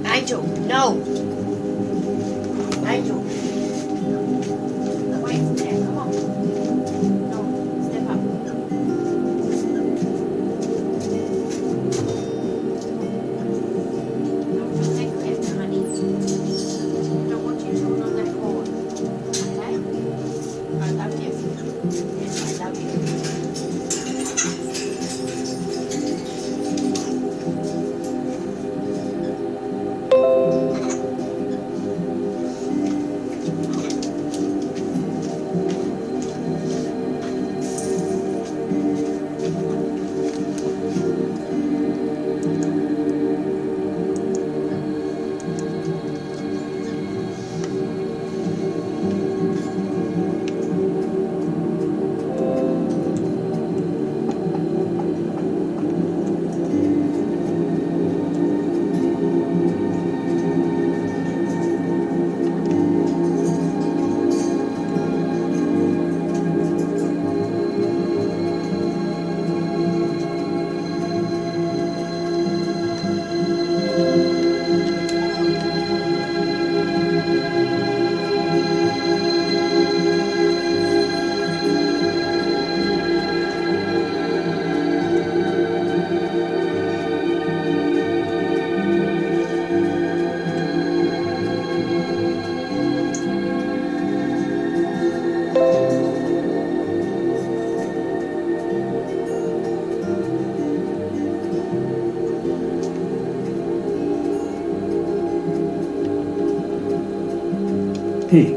Nigel, no! Nigel! Away from there, come on. No, step up. Don't take left, honey. I don't want you chewing on that cord. Okay? I love you. Yes, I love you. Hey,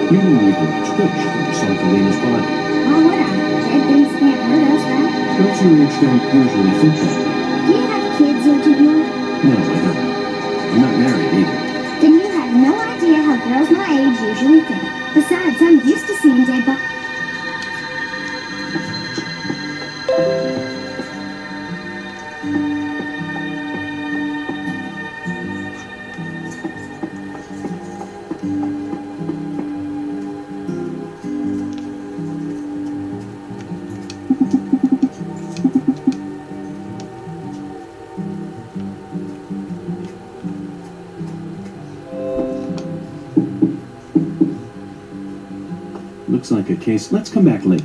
you didn't even twitch when you saw Galena's body. Why would I? Dead things can't hurt us, right? Girls your age don't usually think that way. Do you have kids, Agent York? No, I don't. I'm not married either. Then you have no idea how girls my age usually think. Besides, I'm used to seeing dead bodies. Looks like a case. Let's come back late.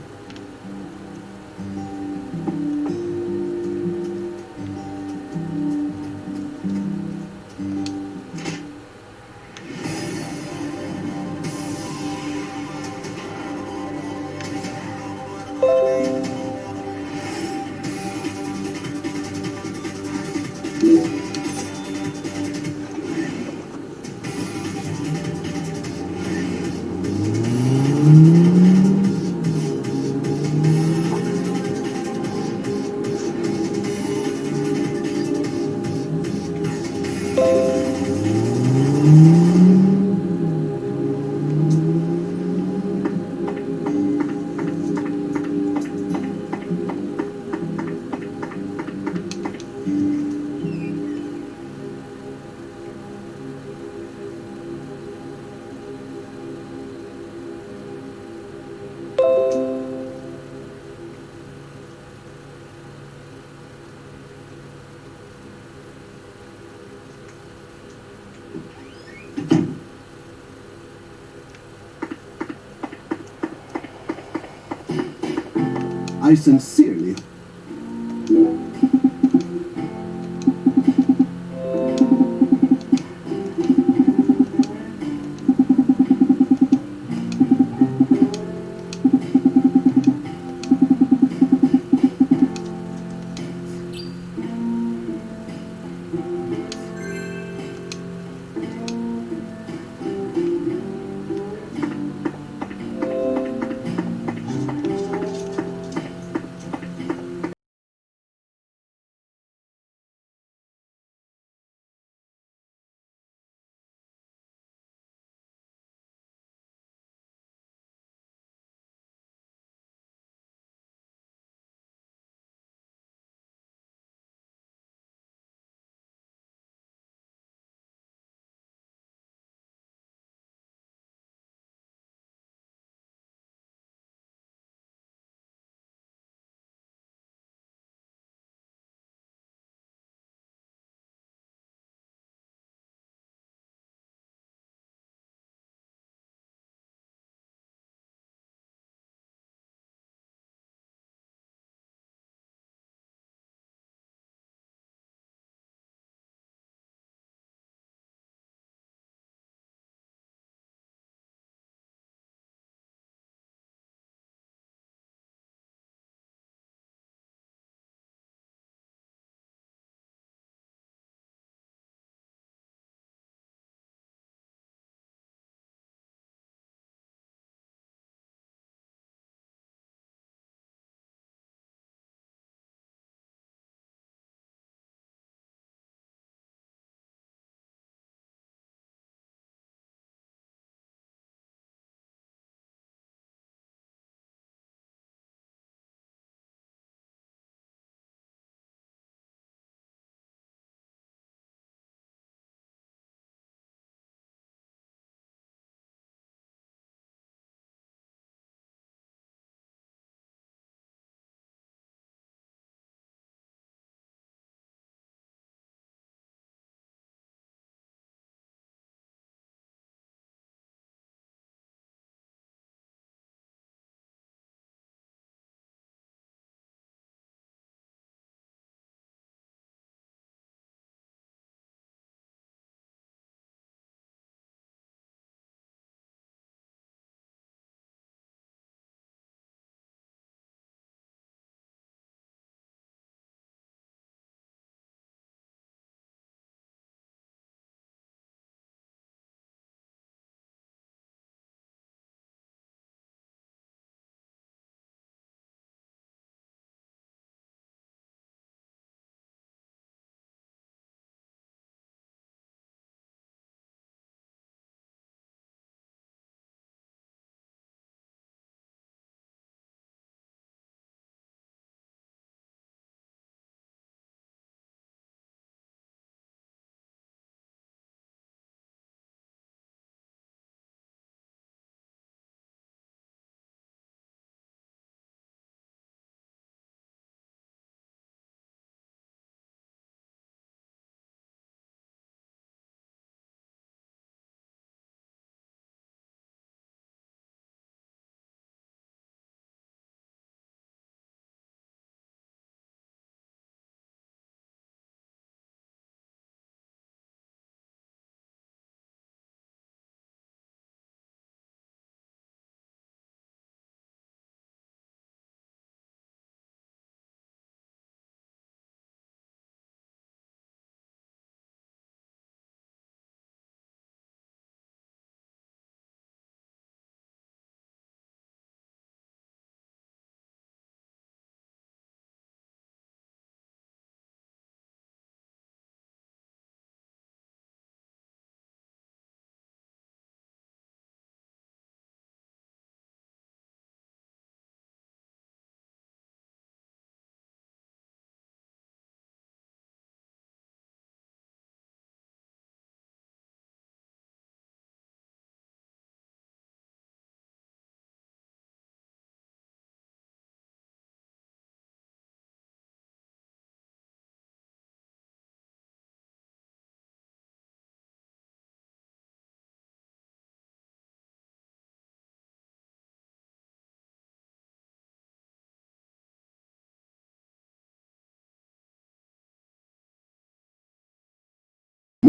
I sincerely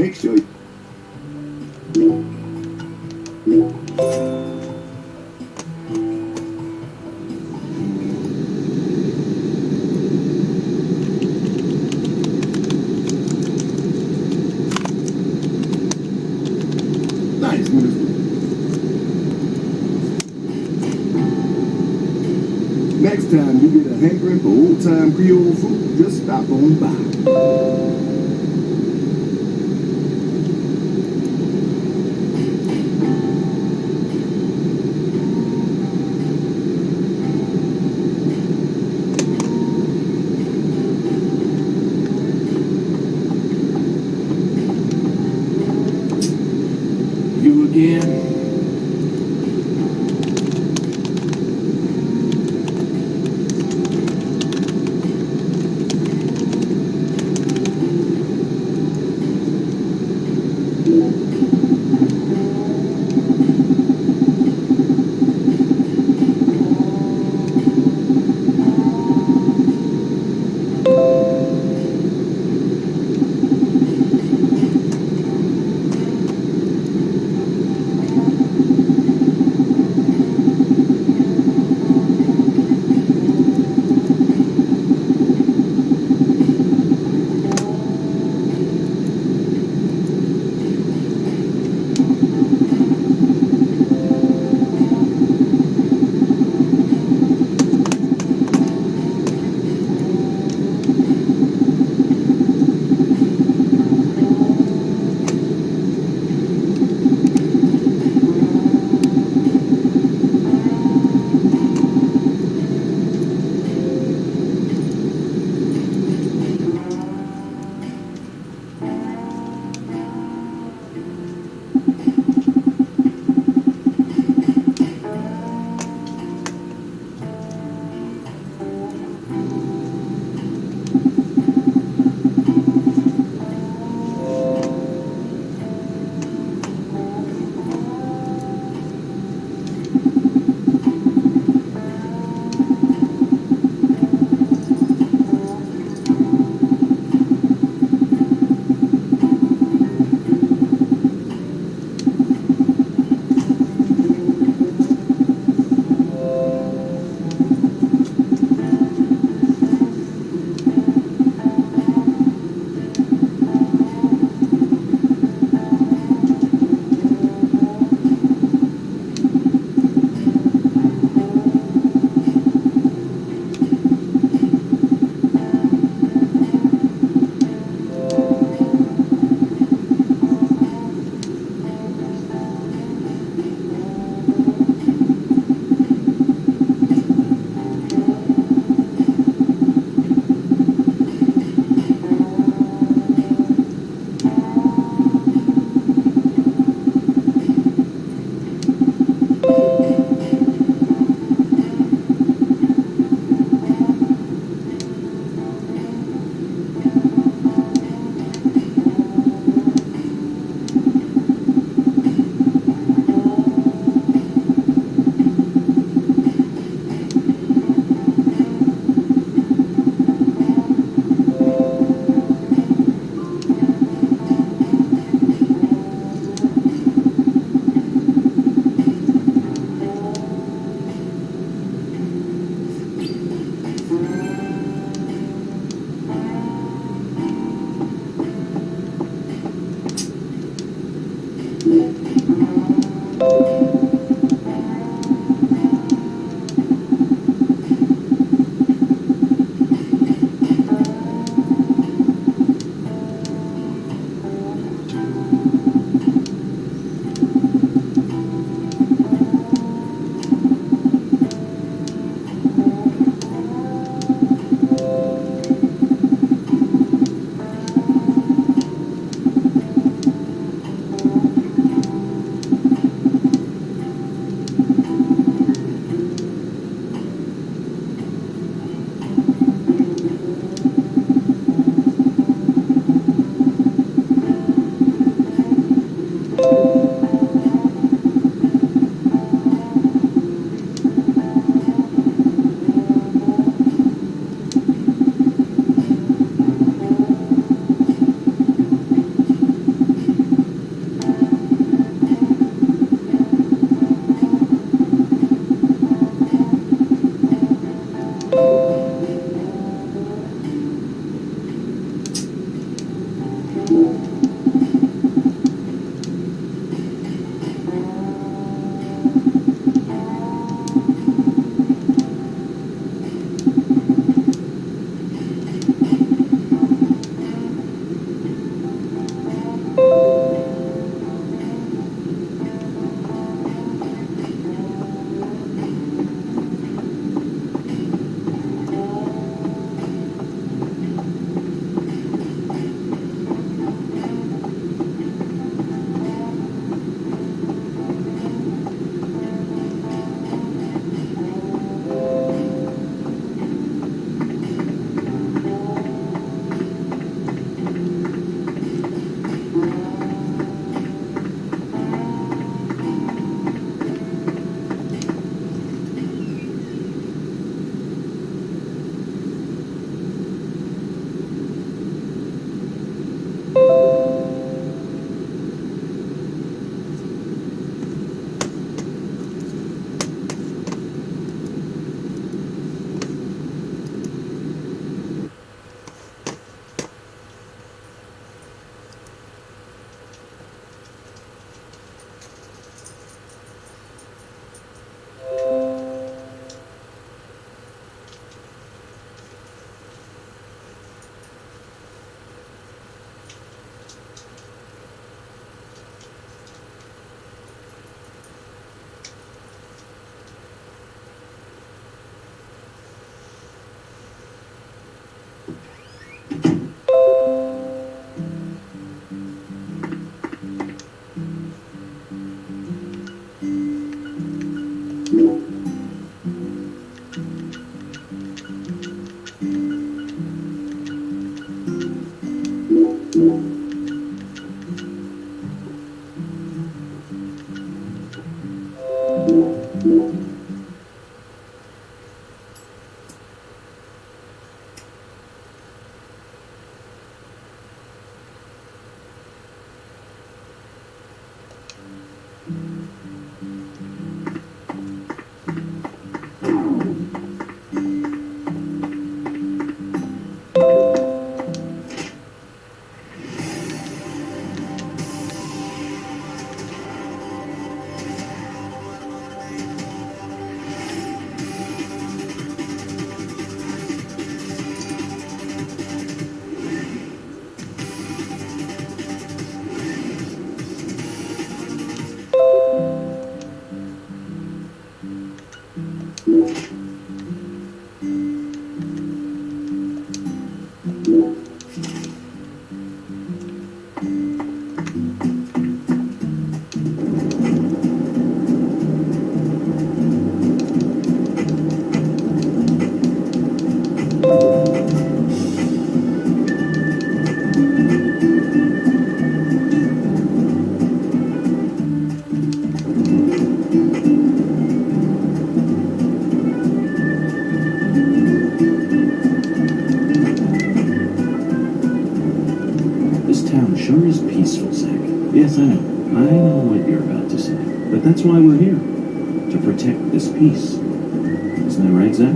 Make sure nice, Minister. Next time you get a hankering for old-time Creole food, just stop on by. You again? sure is peaceful, Zach. Yes, I know. I know what you're about to say. But that's why we're here. To protect this peace. Isn't that right, Zach?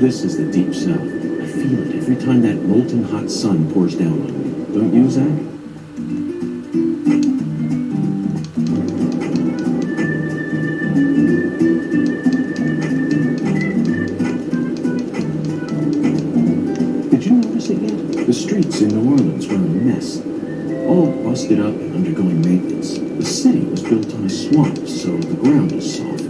This is the deep south. I feel it every time that molten hot sun pours down on me. Don't you, Zach? Did you notice it yet? The streets in New Orleans were a mess. All busted up and undergoing maintenance. The city was built on a swamp, so the ground is soft.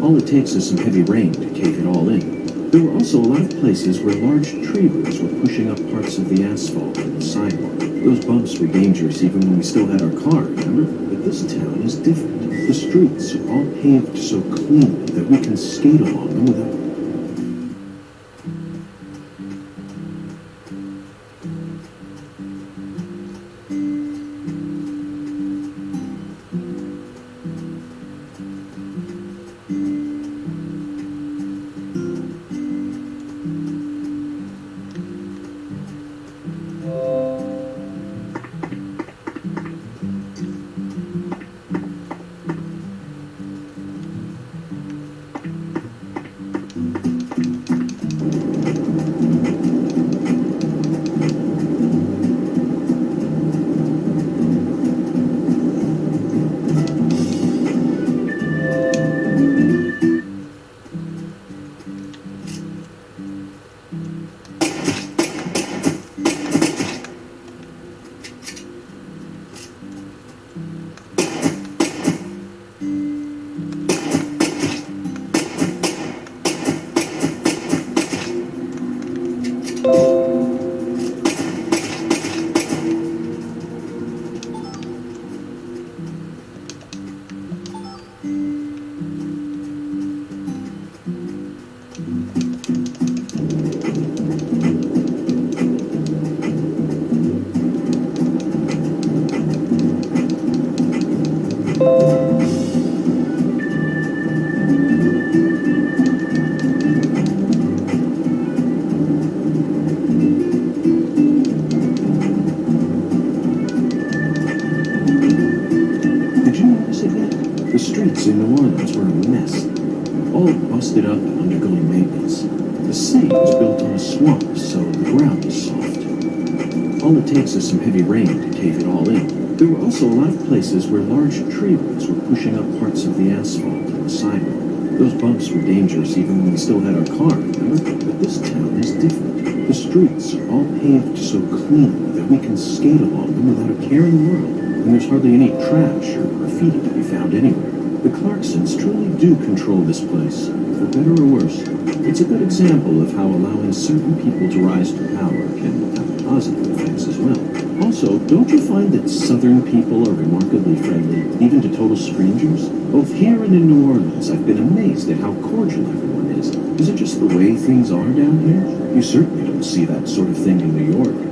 All it takes is some heavy rain to cave it all in. There were also a lot of places where large tree roots were pushing up parts of the asphalt and the sidewalk. Those bumps were dangerous even when we still had our car, remember? But this town is different. The streets are all paved so cleanly that we can skate along them without... The streets in New Orleans were a mess, all busted up and undergoing maintenance. The city was built on a swamp, so the ground is soft. All it takes is some heavy rain to cave it all in. There were also a lot of places where large tree roots were pushing up parts of the asphalt and the sidewalk. Those bumps were dangerous even when we still had our car, remember? But this town is different. The streets are all paved so cleanly that we can skate along them without a care in the world. And there's hardly any trash or graffiti to be found anywhere. The Clarksons truly do control this place, for better or worse. It's a good example of how allowing certain people to rise to power can have positive effects as well. Also, don't you find that Southern people are remarkably friendly, even to total strangers? Both here and in New Orleans, I've been amazed at how cordial everyone is. Is it just the way things are down here? You certainly don't see that sort of thing in New York.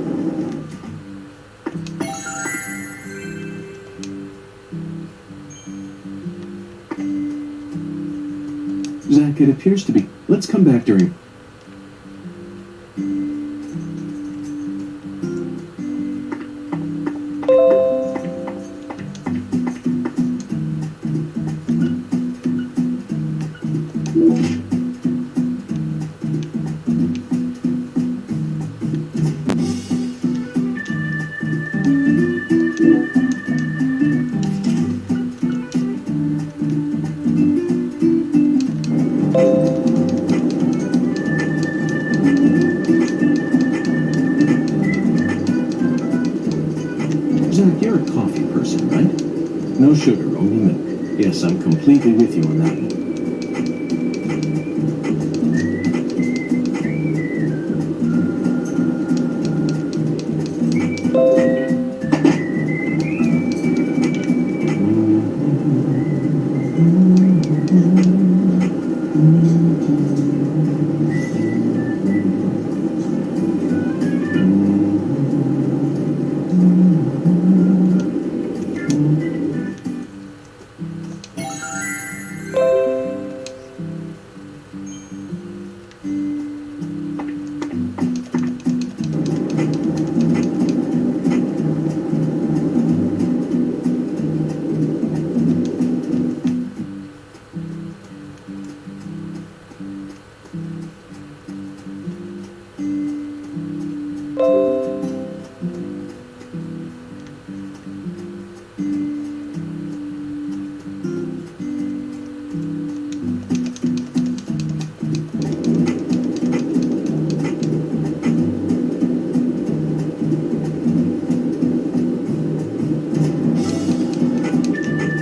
Zach, it appears to be... Let's come back during... Zach, you're a coffee person, right? No sugar, only milk. Yes, I'm completely with you on that one.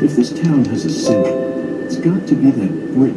If this town has a symbol, it's got to be that brick.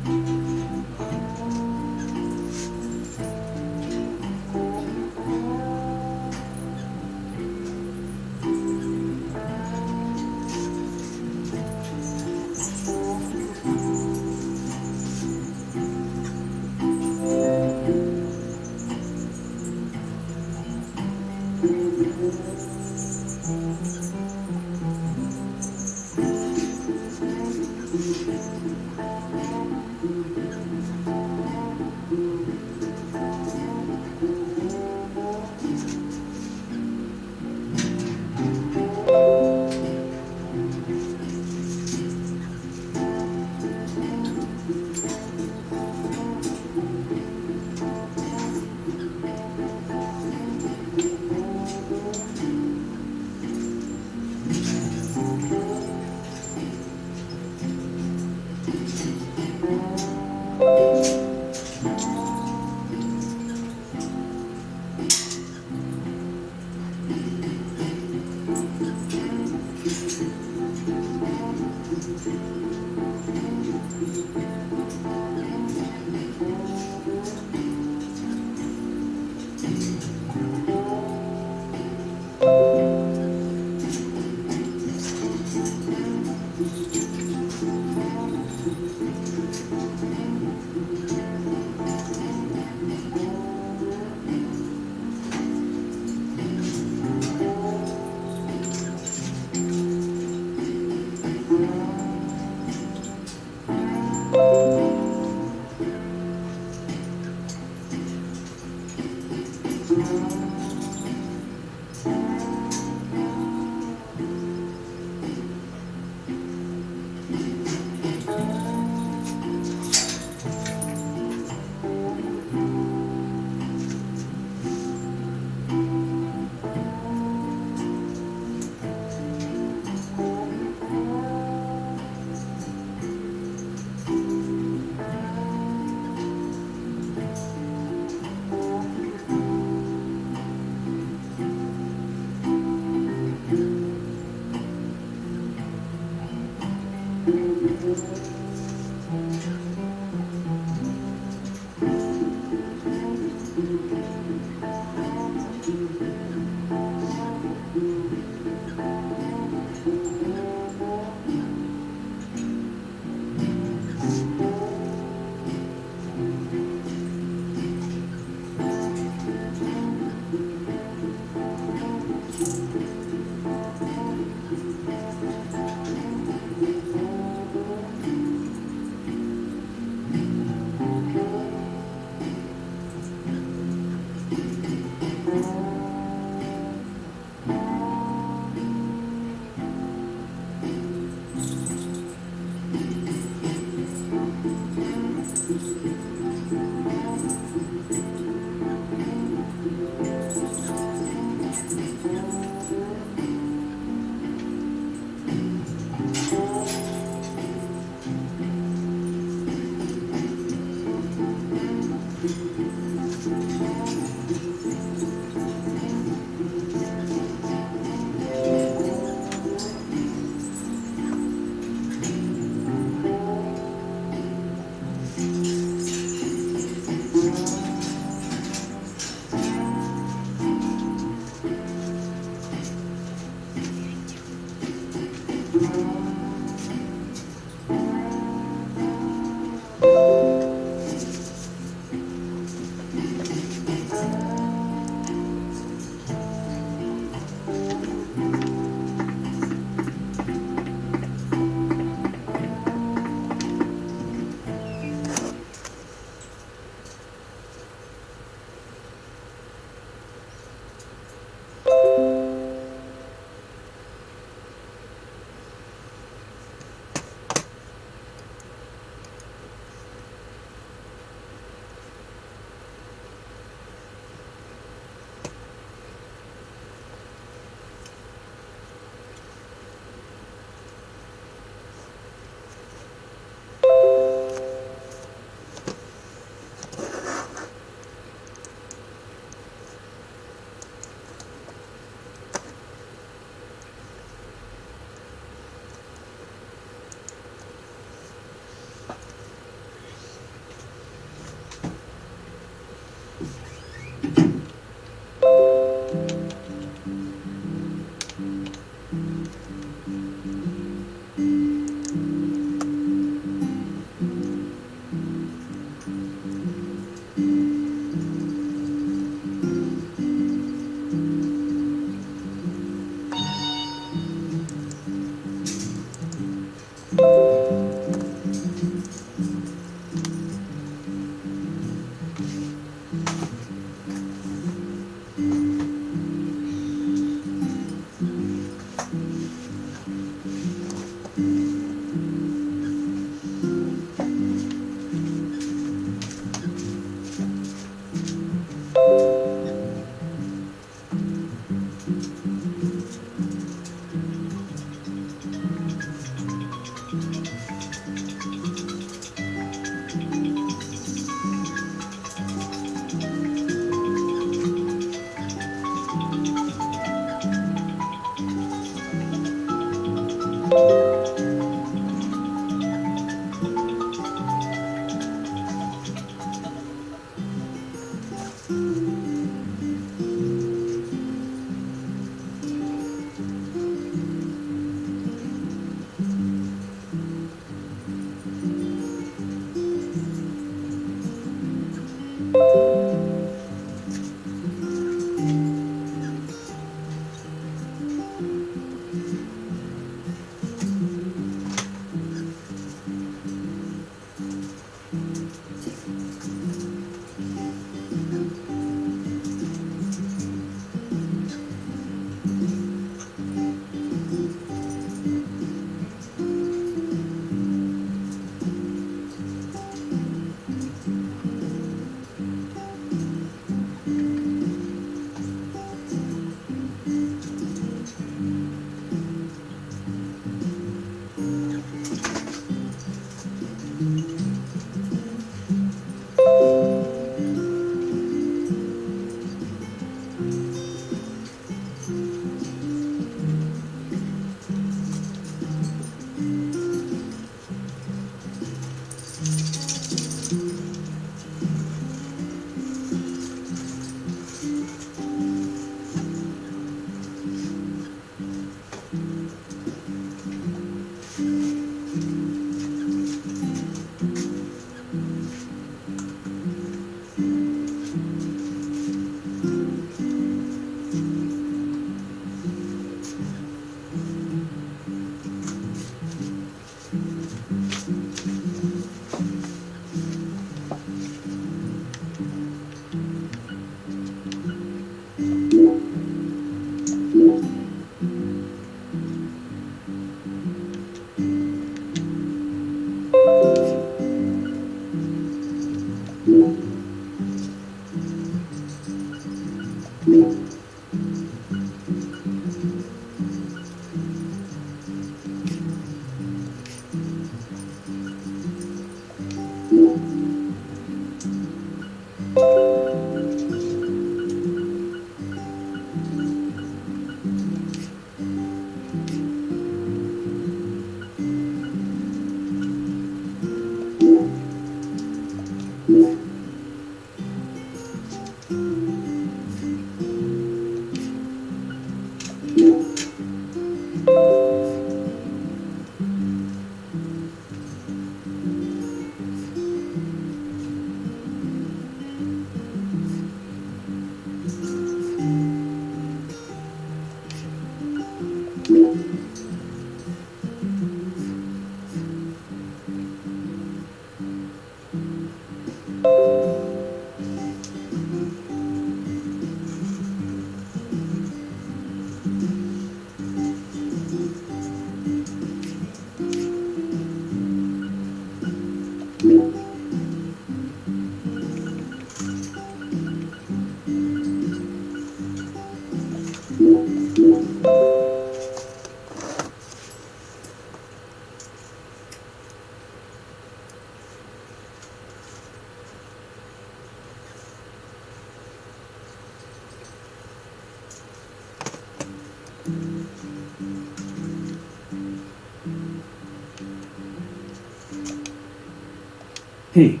Hey,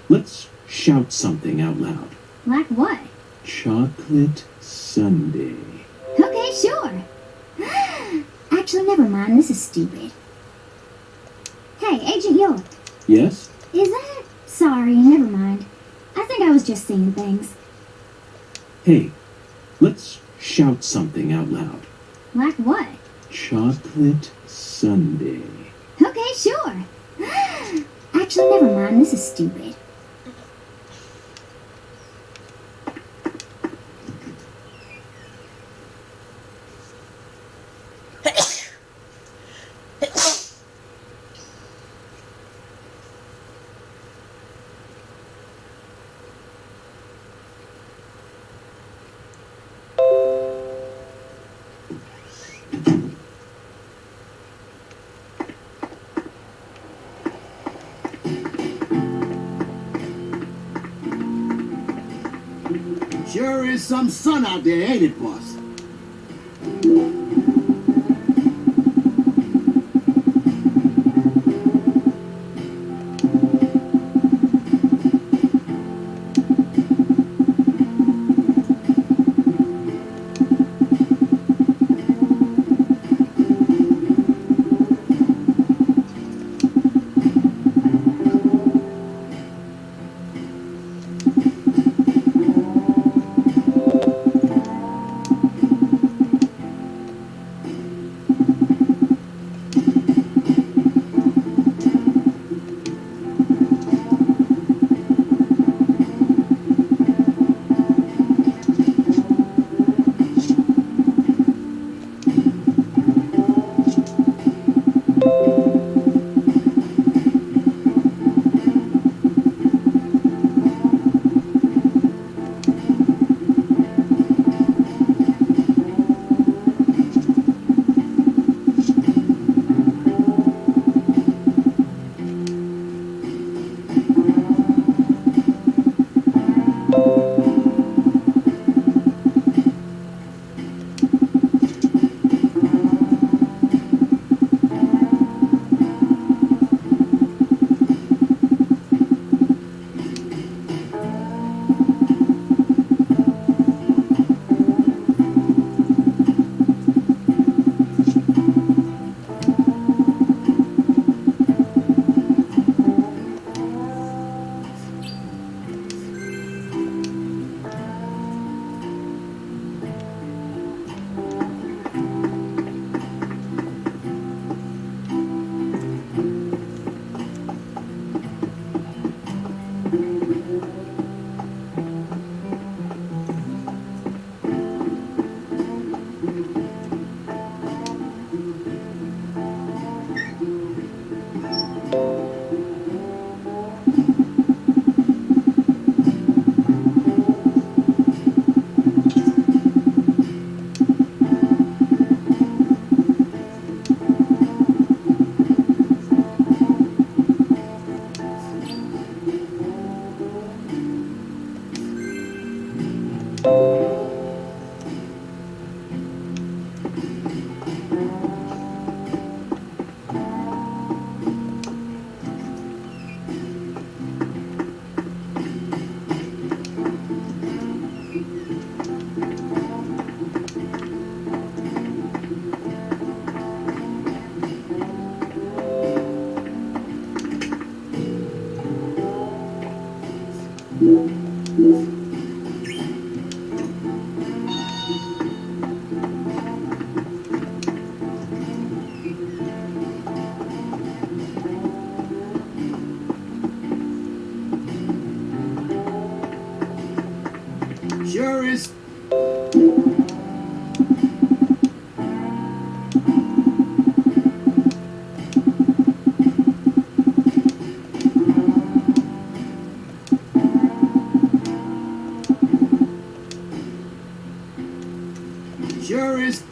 let's shout something out loud. Like what? Chocolate sundae. Okay, sure. Actually, never mind. This is stupid. Hey, Agent York. Yes? Is that... Sorry, never mind. I think I was just seeing things. Hey, let's shout something out loud. Like what? Chocolate sundae. Okay, sure. Actually, never mind. This is stupid. Sure is some sun out there, ain't it, boss? Sure is. Sure is.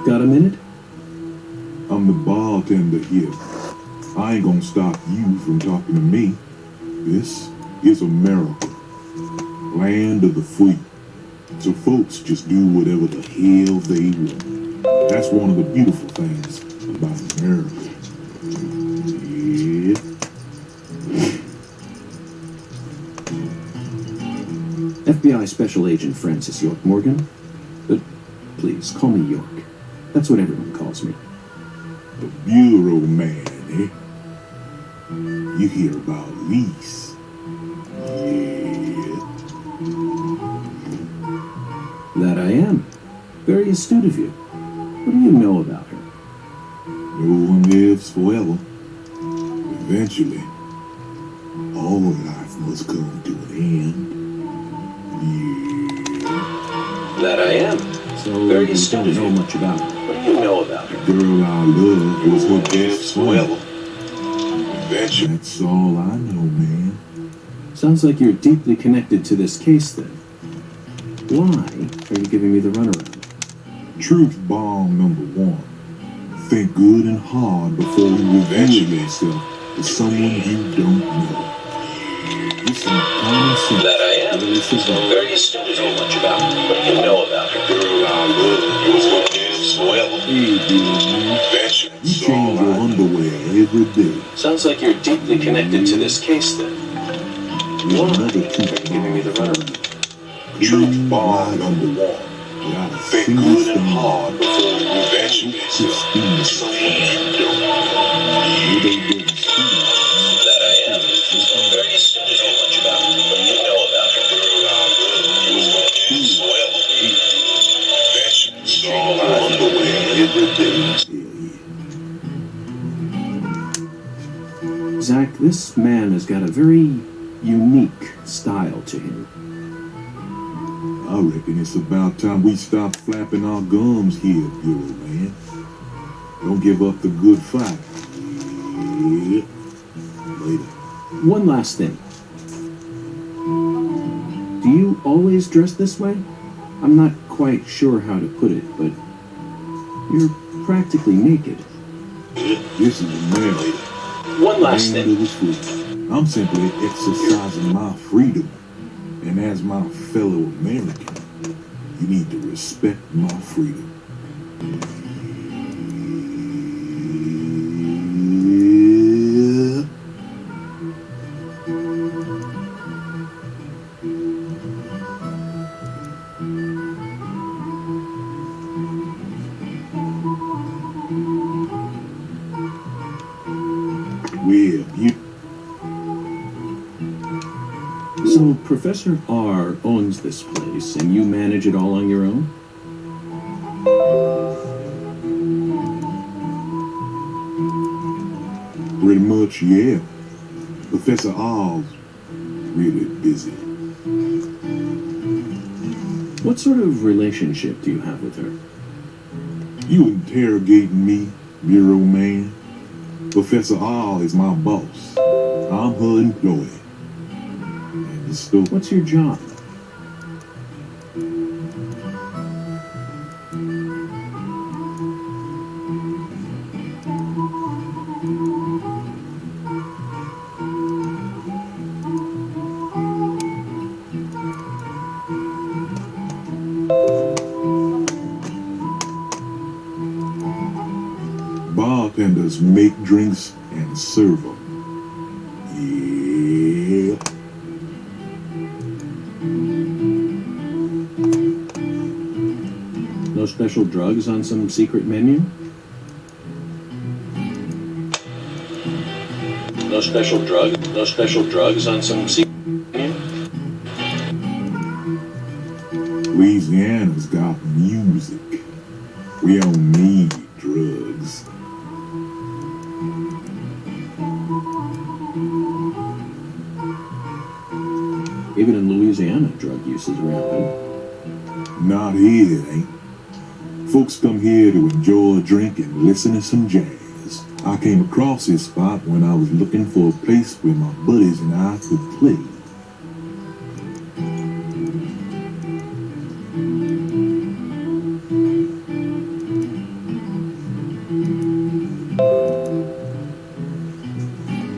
Got a minute? I'm the bartender here. I ain't gonna stop you from talking to me. This is America, land of the free. So folks just do whatever the hell they want. That's one of the beautiful things about America. Yeah. FBI Special Agent Francis York Morgan. But please, call me York. That's what everyone calls me. The bureau man, eh? You hear about Lise? Yeah. That I am. Very astute of you. What do you know about her? No one lives forever. Eventually, all life must come to an end. Yeah. That I am. So very astute of you. Don't know much about her. What do you know about her? The girl I love was her best friend. Eventually, that's all I know, man. Sounds like you're deeply connected to this case, then. Why are you giving me the runaround? Truth bomb number one. Think good and hard before you reveal yourself to someone you don't know. This is common sense. That I am. Very astute of you. Much about her. What do you know about her? The girl I love was her best forever. Hey, dear man. You change your underwear every day. Sounds like you're deeply connected to this case, then. You're Why another are you giving me the runaround? Truth bomb number one. Think good and hard before you reveal yourself to someone you don't know. That I am. Very astute of you. Much about her. What do you know about her? The girl I love was her best forever. Change your underwear every day. Zach, this man has got a very unique style to him. I reckon it's about time we stop flapping our gums here, Bureau man. Don't give up the good fight. Yeah. Later. One last thing. Do you always dress this way? I'm not quite sure how to put it, but you're practically naked. This is America. One last Land thing. of the free. I'm simply exercising my freedom. And as my fellow American, you need to respect my freedom. Yeah. Well, you. So Professor R owns this place, and you manage it all on your own? Pretty much, yeah. Professor R's really busy. What sort of relationship do you have with her? You interrogating me, Bureau man? Professor R is my boss. I'm her employee. And the store. What's your job? Bartenders make drinks and serve them. Yeah. No special drugs on some secret menu? No special drugs on some secret menu? Louisiana's got music. We don't need drugs. Even in Louisiana, drug use is rampant. Not here, it ain't. Folks come here to enjoy a drink and listen to some jazz. I came across this spot when I was looking for a place where my buddies and I could play.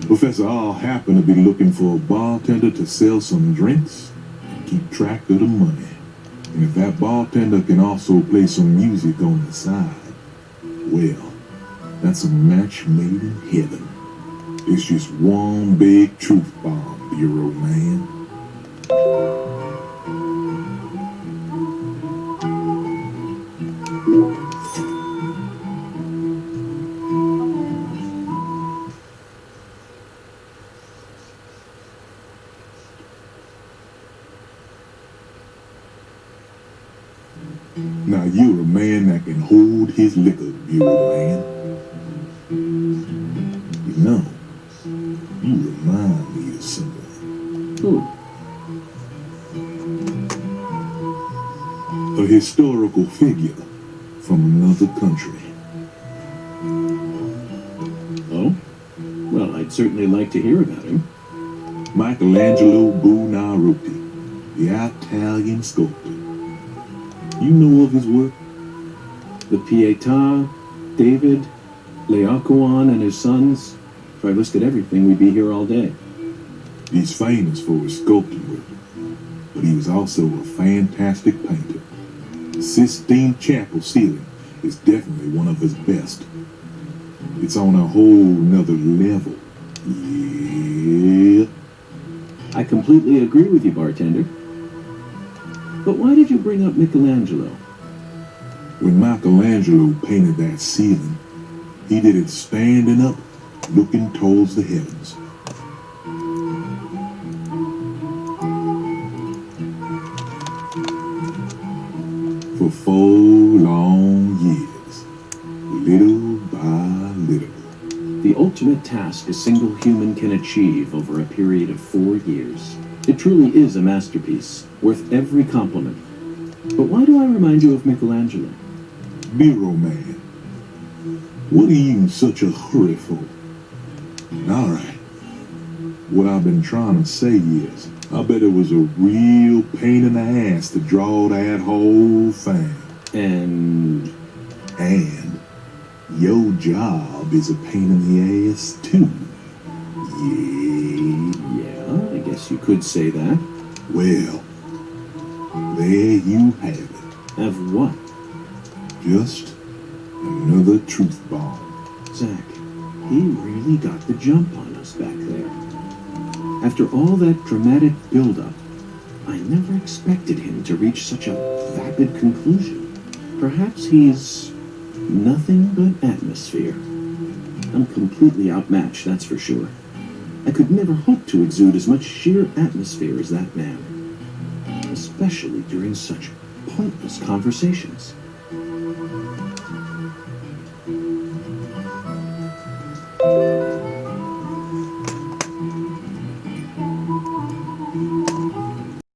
Professor all happened to be looking for a bartender to sell some drinks and keep track of the money. And if that bartender can also play some music on the side, well, that's a match made in heaven. It's just one big truth bomb, Bureau man. Now you're a man that can hold his liquor, Bureau man. You know, you remind me of someone. Who? A historical figure from another country. Oh? Well, I'd certainly like to hear about him. Michelangelo Buonarroti, the Italian sculptor. You know of his work? The Pietà, David, Laocoon and his sons. If I listed everything, we'd be here all day. He's famous for his sculpting work, but he was also a fantastic painter. The Sistine Chapel ceiling is definitely one of his best. It's on a whole nother level. Yeah. I completely agree with you, bartender. But why did you bring up Michelangelo? When Michelangelo painted that ceiling, he did it standing up, looking towards the heavens. For 4 long years, little by little. The ultimate task a single human can achieve over a period of 4 years. It truly is a masterpiece, worth every compliment. But why do I remind you of Michelangelo? Bureau man, what are you in such a hurry for? All right. What I've been trying to say is, I bet it was a real pain in the ass to draw that whole thing. And your job is a pain in the ass too. Yeah, I guess you could say that. Well, there you have it. Have what? Just another truth bomb. Zach, he really got the jump on us back there. After all that dramatic build-up, I never expected him to reach such a vapid conclusion. Perhaps he's nothing but atmosphere. I'm completely outmatched, that's for sure. I could never hope to exude as much sheer atmosphere as that man, especially during such pointless conversations.